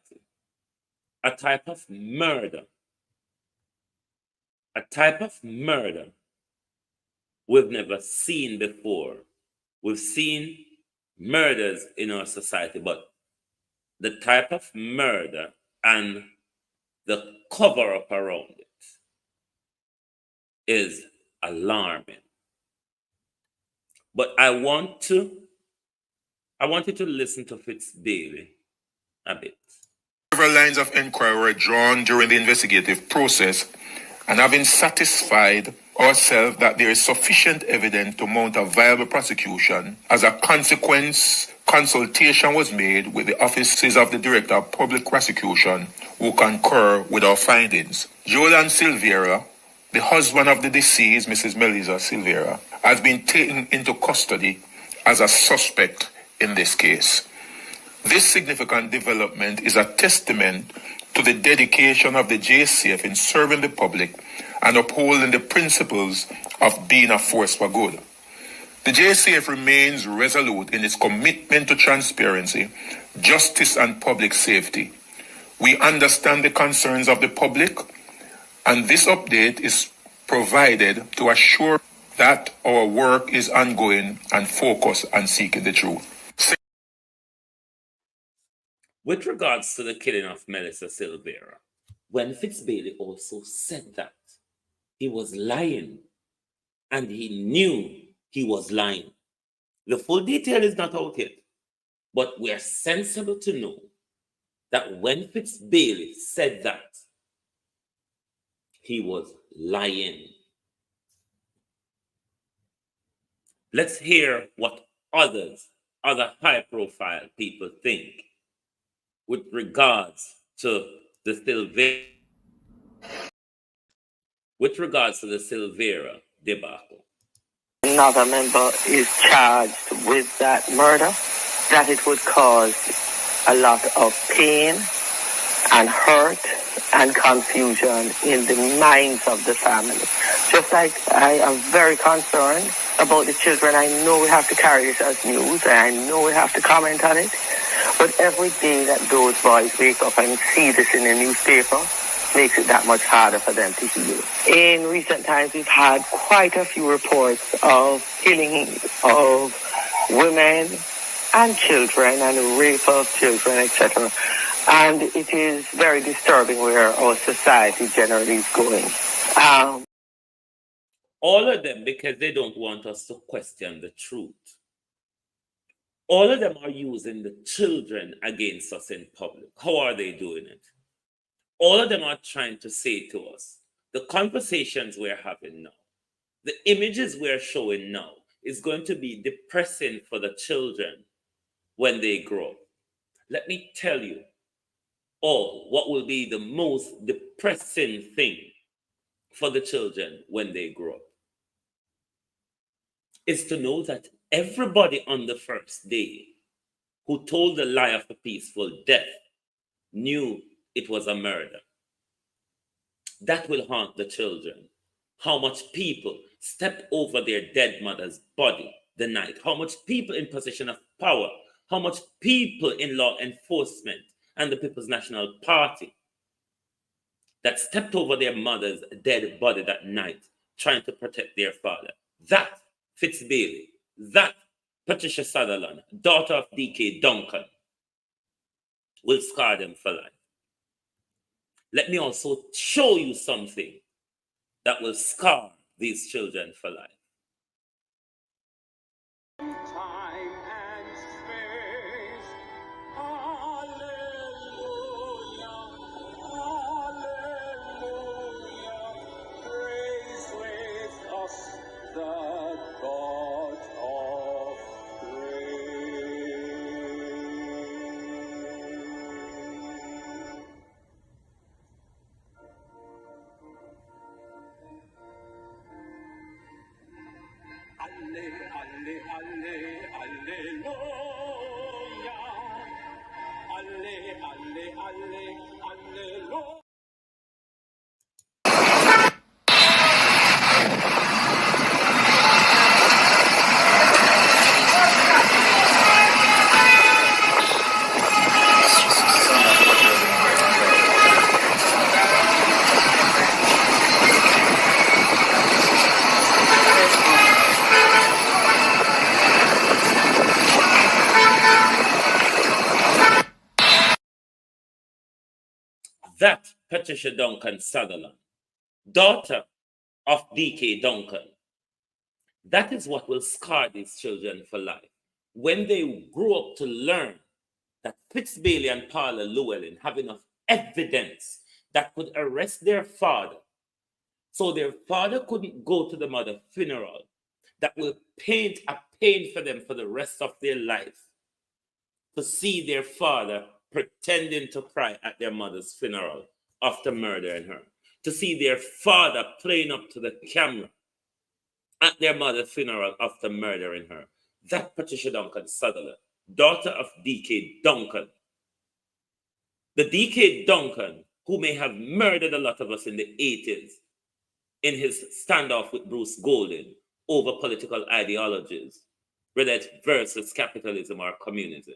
a type of murder we've never seen before. We've seen murders in our society, but the type of murder and the cover-up around it is alarming. But I want you to listen to Fitzbailey a bit. Several lines of inquiry were drawn during the investigative process, and having satisfied ourselves that there is sufficient evidence to mount a viable prosecution, as a consequence, consultation was made with the offices of the Director of Public Prosecution, who concur with our findings. Jolan Silvera, the husband of the deceased, Mrs. Melissa Silvera, has been taken into custody as a suspect in this case. This significant development is a testament to the dedication of the JCF in serving the public and upholding the principles of being a force for good. The JCF remains resolute in its commitment to transparency, justice, and public safety. We understand the concerns of the public, and this update is provided to assure that our work is ongoing and focused on seeking the truth. With regards to the killing of Melissa Silvera, when Fitzbailey also said that, he was lying, and he knew he was lying. The full detail is not out yet, but we are sensible to know that when Fitzbailey said that, he was lying. Let's hear what other high-profile people think with regards to the Silvera debacle. Another member is charged with that murder, that it would cause a lot of pain and hurt and confusion in the minds of the family. Just like I am very concerned about the children. I know we have to carry this as news, and I know we have to comment on it. But every day that those boys wake up and see this in the newspaper makes it that much harder for them to heal. In recent times, we've had quite a few reports of killing of women and children and rape of children, etc. And it is very disturbing where our society generally is going. All of them because they don't want us to question the truth. All of them are using the children against us in public. How are they doing it? All of them are trying to say to us, the conversations we're having now, the images we're showing now is going to be depressing for the children when they grow up. Let me tell you all what will be the most depressing thing for the children when they grow up is to know that everybody on the first day who told the lie of a peaceful death knew it was a murder. That will haunt the children. How much people stepped over their dead mother's body the night. How much people in position of power. How much people in law enforcement and the People's National Party that stepped over their mother's dead body that night trying to protect their father. That Fitzbailey, that Patricia Sutherland, daughter of D.K. Duncan, will scar them for life. Let me also show you something that will scar these children for life. Time and space, hallelujah, hallelujah, praise with us the God of grace. Alle, alle, alle, alleluia. Alle, alle, alle, alleluia. That Patricia Duncan Sutherland, daughter of D.K. Duncan, that is what will scar these children for life. When they grow up to learn that Fitzbailey and Paula Llewellyn have enough evidence that could arrest their father, so their father couldn't go to the mother's funeral, that will paint a pain for them for the rest of their life, to see their father pretending to cry at their mother's funeral after murdering her, to see their father playing up to the camera at their mother's funeral after murdering her. That Patricia Duncan Sutherland, daughter of D.K. Duncan, the D.K. Duncan who may have murdered a lot of us in the 80s in his standoff with Bruce Golding over political ideologies, whether it's versus capitalism or communism.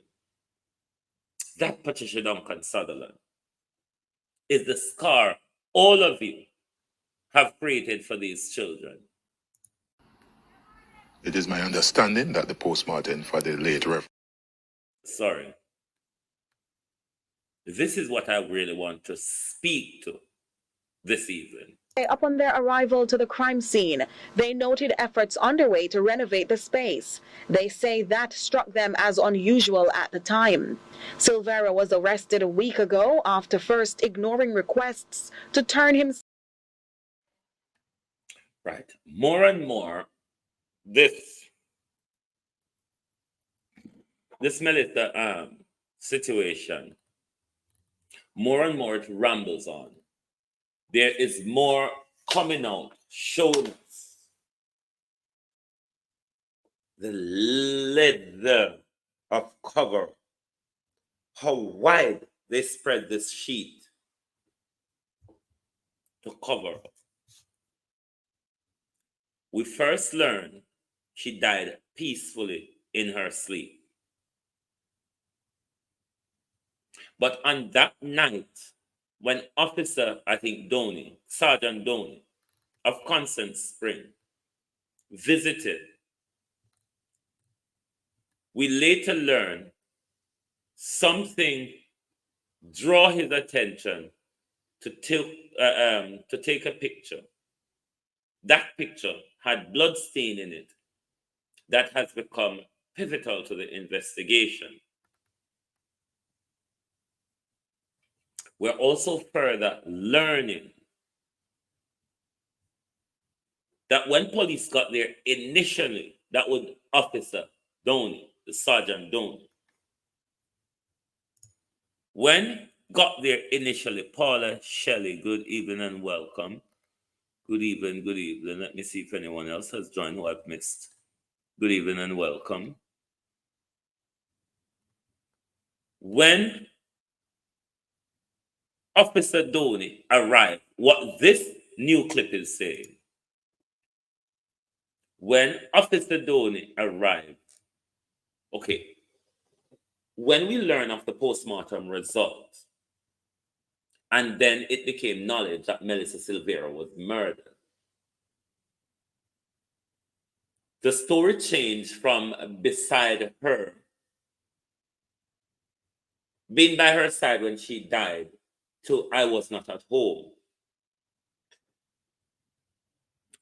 That Patricia Duncan Sutherland is the scar all of you have created for these children. It is my understanding that the postmortem for the late Reverend. Sorry. This is what I really want to speak to this evening. Upon their arrival to the crime scene, they noted efforts underway to renovate the space. They say that struck them as unusual at the time. Silvera was arrested a week ago after first ignoring requests to turn himself. Right. More and more, this Melissa situation, more and more it rambles on. There is more coming out, showing us the leather of cover, how wide they spread this sheet to cover up. We first learned she died peacefully in her sleep. But on that night, when Officer, I think Sergeant Doney of Constant Spring visited, we later learned something draw his attention to take a picture. That picture had blood stain in it that has become pivotal to the investigation. We're also further learning that when police got there initially, that was Officer Doney, the Sergeant Doney. When got there initially, Paula, Shelley, good evening and welcome. Good evening, good evening. Let me see if anyone else has joined who I've missed. Good evening and welcome. When Officer Doney arrived, what this new clip is saying, when Officer Doney arrived, okay, when we learn of the postmortem result, and then it became knowledge that Melissa Silvera was murdered, the story changed from beside her, being by her side when she died, to I was not at home.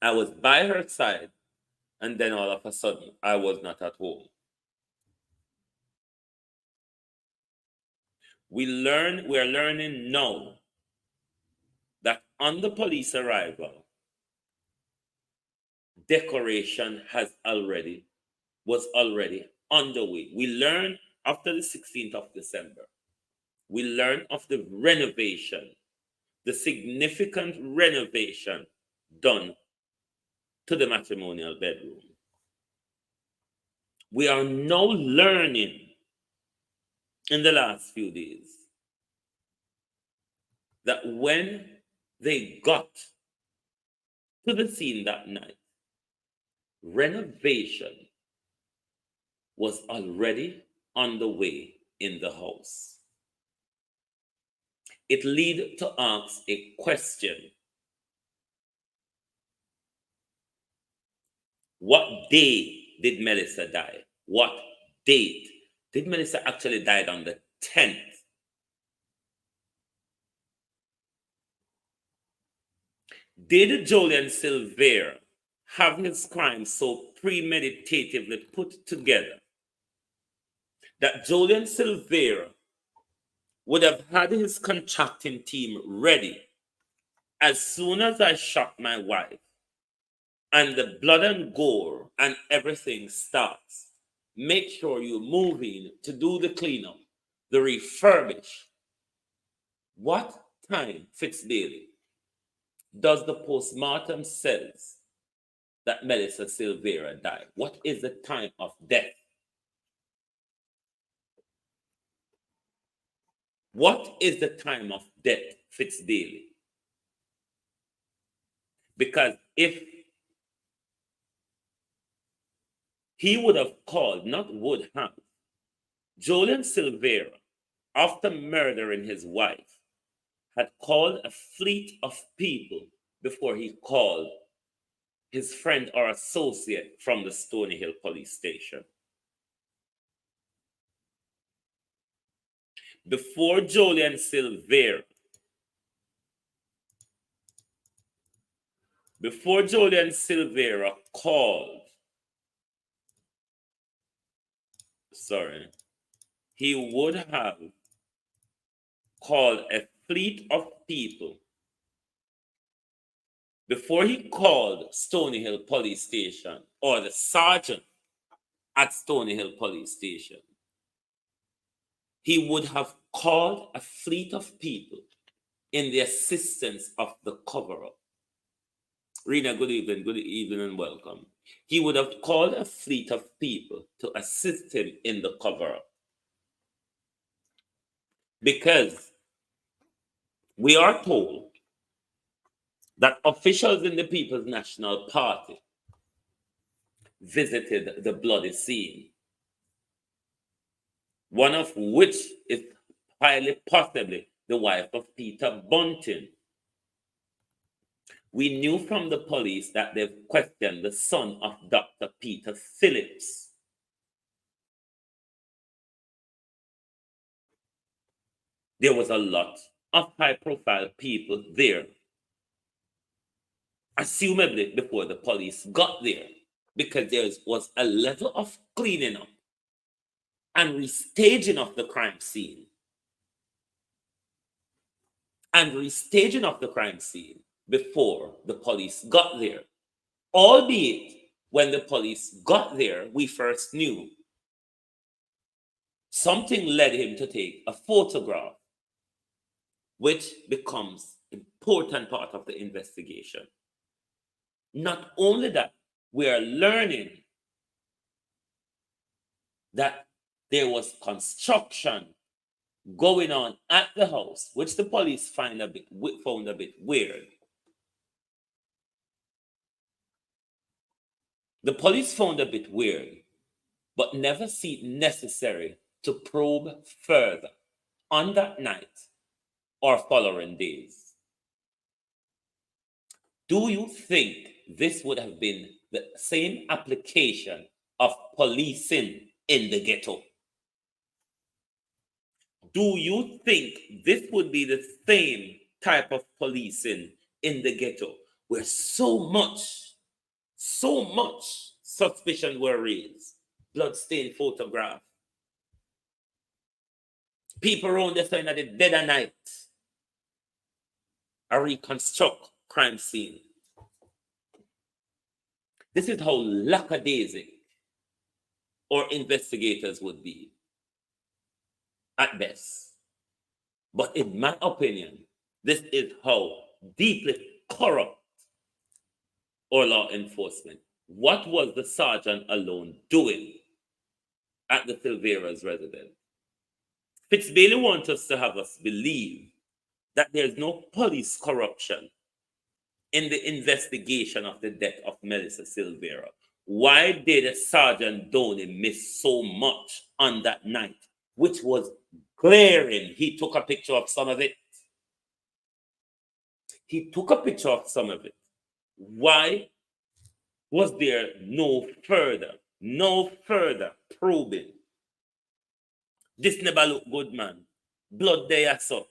I was by her side, and then all of a sudden, I was not at home. We are learning now that on the police arrival, decoration was already underway. We learned after the 16th of December, we learned of the renovation, the significant renovation done to the matrimonial bedroom. We are now learning in the last few days that when they got to the scene that night, renovation was already on the way in the house. It leads to ask a question. What day did Melissa die? What date? Did Melissa actually die on the 10th? Did Julian Silvera have his crime so premeditatively put together that Julian Silvera would have had his contracting team ready as soon as I shot my wife and the blood and gore and everything starts? Make sure you move in to do the cleanup, the refurbish. What time, Fitzdaily, does the postmortem says that Melissa Silvera died? What is the time of death? What is the time of death, Fitzdaily? Because if he would have called, not would have, Julian Silvera, after murdering his wife, had called a fleet of people before he called his friend or associate from the Stony Hill police station. Before Julian Silvera called, he would have called a fleet of people. Before he called Stony Hill Police Station or the sergeant at Stony Hill Police Station, he would have called a fleet of people in the assistance of the cover-up. Rena, good evening and welcome. He would have called a fleet of people to assist him in the cover-up. Because we are told that officials in the People's National Party visited the bloody scene, one of which is highly possibly the wife of Peter Bunting. We knew from the police that they've questioned the son of Dr. Peter Phillips. There was a lot of high-profile people there, assumably before the police got there, because there was a level of cleaning up and restaging of the crime scene. Before the police got there. Albeit, when the police got there, we first knew something led him to take a photograph, which becomes an important part of the investigation. Not only that, we are learning that there was construction going on at the house, which the police found a bit weird. The police found a bit weird, but never see it necessary to probe further on that night or following days. Do you think this would have been the same application of policing in the ghetto? Do you think this would be the same type of policing in the ghetto, where so much suspicion were raised? Bloodstained photograph. People around there saying that the dead of night a reconstruct crime scene. This is how lackadaisic our investigators would be at best. But in my opinion, this is how deeply corrupt our law enforcement. What was the sergeant alone doing at the Silvera's residence? Fitzbailey wants us to have us believe that there's no police corruption in the investigation of the death of Melissa Silvera. Why did Sergeant Downey miss so much on that night, which was glaring? He took a picture of some of it. Why was there no further probing? This never look good, man. Blood there, so.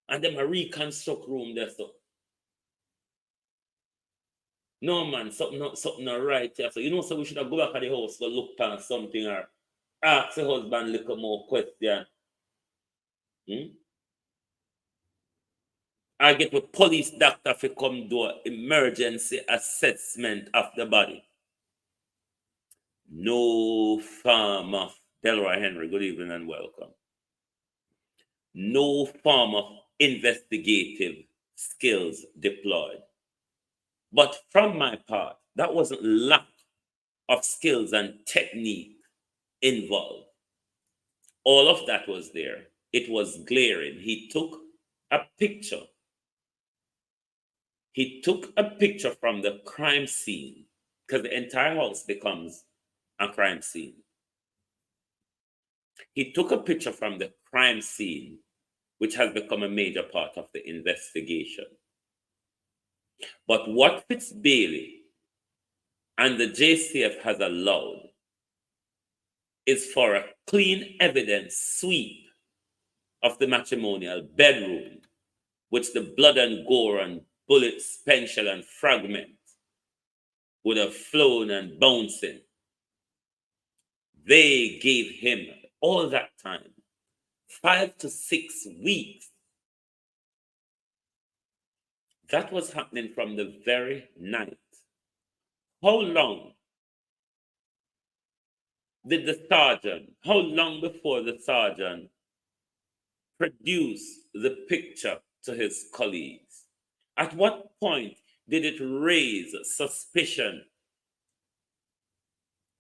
And then a reconstruct room there, so. No, man, something not right here. So, you know, so we should have go back at the house to look at something or ask the husband a little more question. I get a police doctor to come do an emergency assessment of the body. No form of Delroy Henry, good evening and welcome. No form of investigative skills deployed. But from my part, that wasn't lack of skills and technique involved. All of that was there. It was glaring. He took a picture. He took a picture from the crime scene, because the entire house becomes a crime scene. He took a picture from the crime scene, which has become a major part of the investigation. But what Fitzbailey and the JCF has allowed is for a clean evidence sweep of the matrimonial bedroom, which the blood and gore and bullets, pencil and fragment would have flown and bouncing. They gave him all that time, 5 to 6 weeks. That was happening from the very night. How long did the sergeant, how long before the sergeant produced the picture to his colleagues? At what point did it raise suspicion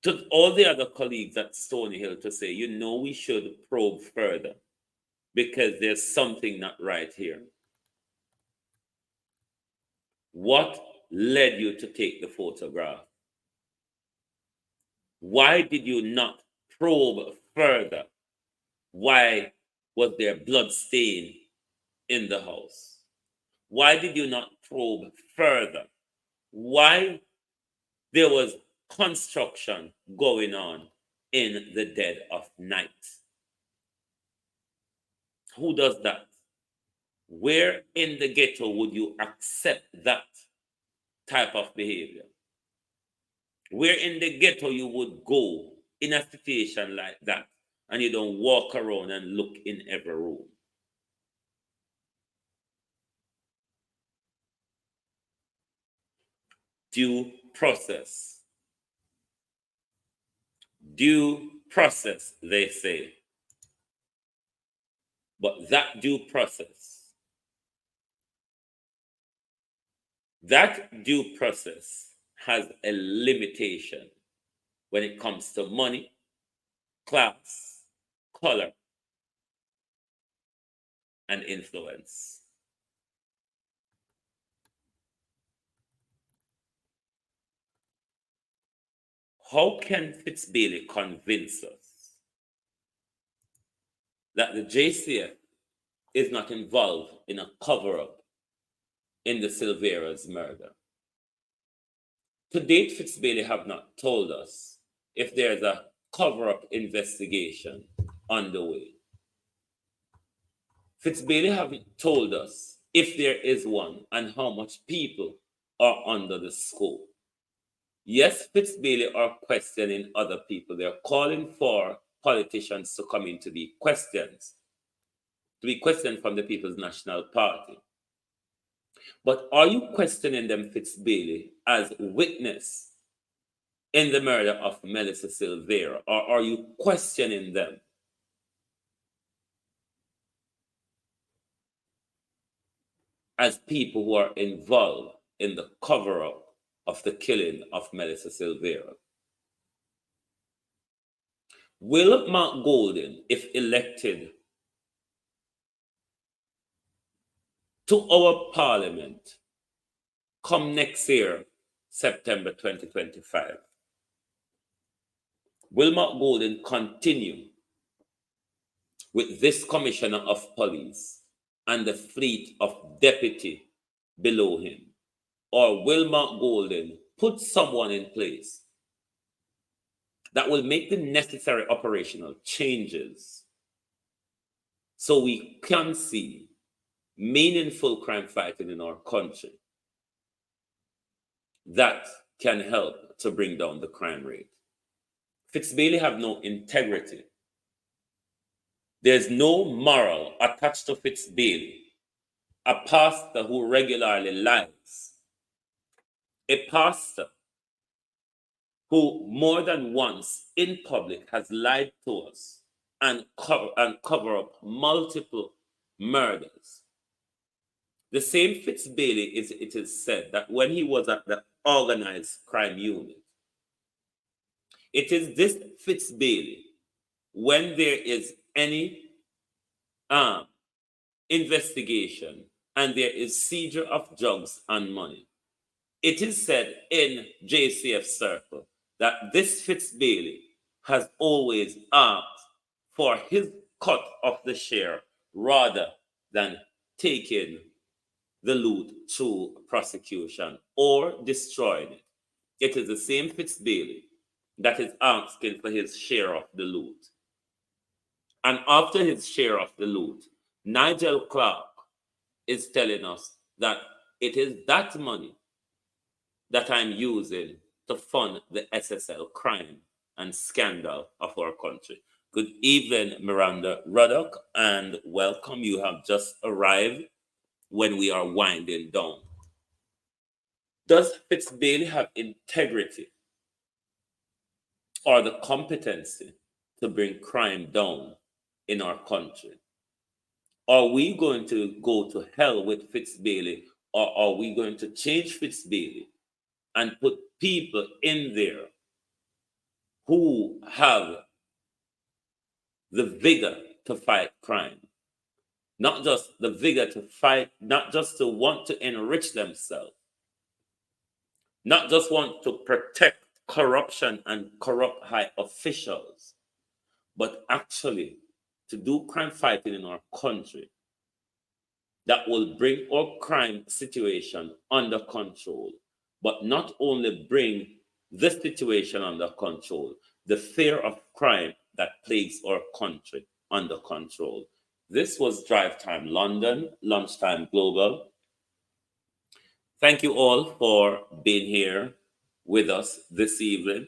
to all the other colleagues at Stony Hill to say, you know, we should probe further because there's something not right here? What led you to take the photograph? Why did you not probe further? Why was there blood stain in the house? Why did you not probe further? Why there was construction going on in the dead of night? Who does that? Where in the ghetto would you accept that type of behavior? Where in the ghetto you would go in a situation like that and you don't walk around and look in every room? Due process. Due process, they say. But that due process has a limitation when it comes to money, class, color, and influence. How can Fitzbailey convince us that the JCF is not involved in a cover-up in the Silvera's murder? To date, Fitzbailey have not told us if there's a cover-up investigation underway. Fitzbailey haven't told us if there is one and how much people are under the scope. Yes, Fitzbailey are questioning other people. They're calling for politicians to come in to be questioned from the People's National Party. But are you questioning them, Fitzbailey, as witness in the murder of Melissa Silvera? Or are you questioning them as people who are involved in the cover-up of the killing of Melissa Silvera? Will Mark Golden, if elected to our parliament come next year, September 2025, will Mark Golden continue with this commissioner of police and the fleet of deputy below him? Or will Mark Golden put someone in place that will make the necessary operational changes so we can see meaningful crime fighting in our country that can help to bring down the crime rate? Fitzbailey have no integrity. There's no moral attached to Fitzbailey, a pastor who regularly lies, a pastor who more than once in public has lied to us and cover up multiple murders. The same Fitzbailey, it is said that when he was at the organized crime unit, it is this Fitzbailey, when there is any investigation and there is seizure of drugs and money, it is said in JCF circle that this Fitzbailey has always asked for his cut of the share rather than taking the loot through prosecution or destroying it. It is the same Fitzbailey that is asking for his share of the loot. And after his share of the loot, Nigel Clark is telling us that it is that money that I'm using to fund the SSL crime and scandal of our country. Good evening, Miranda Ruddock, and welcome. You have just arrived when we are winding down. Does Fitzbailey have integrity or the competency to bring crime down in our country? Are we going to go to hell with Fitzbailey, or are we going to change Fitzbailey and put people in there who have the vigor to fight crime? Not just the vigor to fight, not just to want to enrich themselves, not just want to protect corruption and corrupt high officials, but actually to do crime fighting in our country that will bring our crime situation under control, but not only bring this situation under control, the fear of crime that plagues our country under control. This was Drive Time London, Lunchtime Global. Thank you all for being here with us this evening.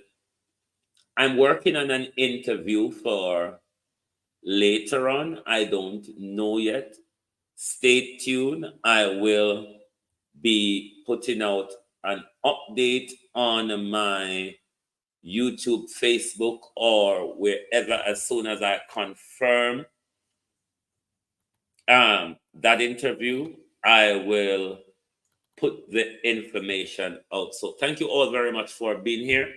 I'm working on an interview for later on. I don't know yet. Stay tuned. I will be putting out an update on my YouTube, Facebook, or wherever as soon as I confirm that interview. I will put the information out. So thank you all very much for being here.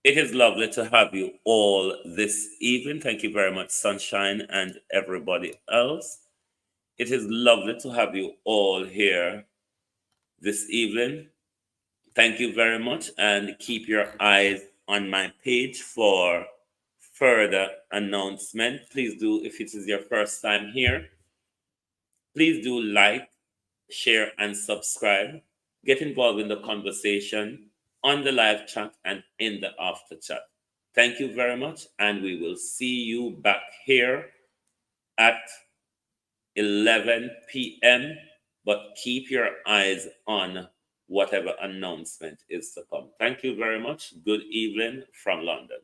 It is lovely to have you all this evening. Thank you very much, Sunshine, and everybody else. It is lovely to have you all here this evening. Thank you very much, and keep your eyes on my page for further announcement. Please do, if it is your first time here, please do like, share, and subscribe. Get involved in the conversation on the live chat and in the after chat. Thank you very much, and we will see you back here at 11 p.m. But keep your eyes on whatever announcement is to come. Thank you very much. Good evening from London.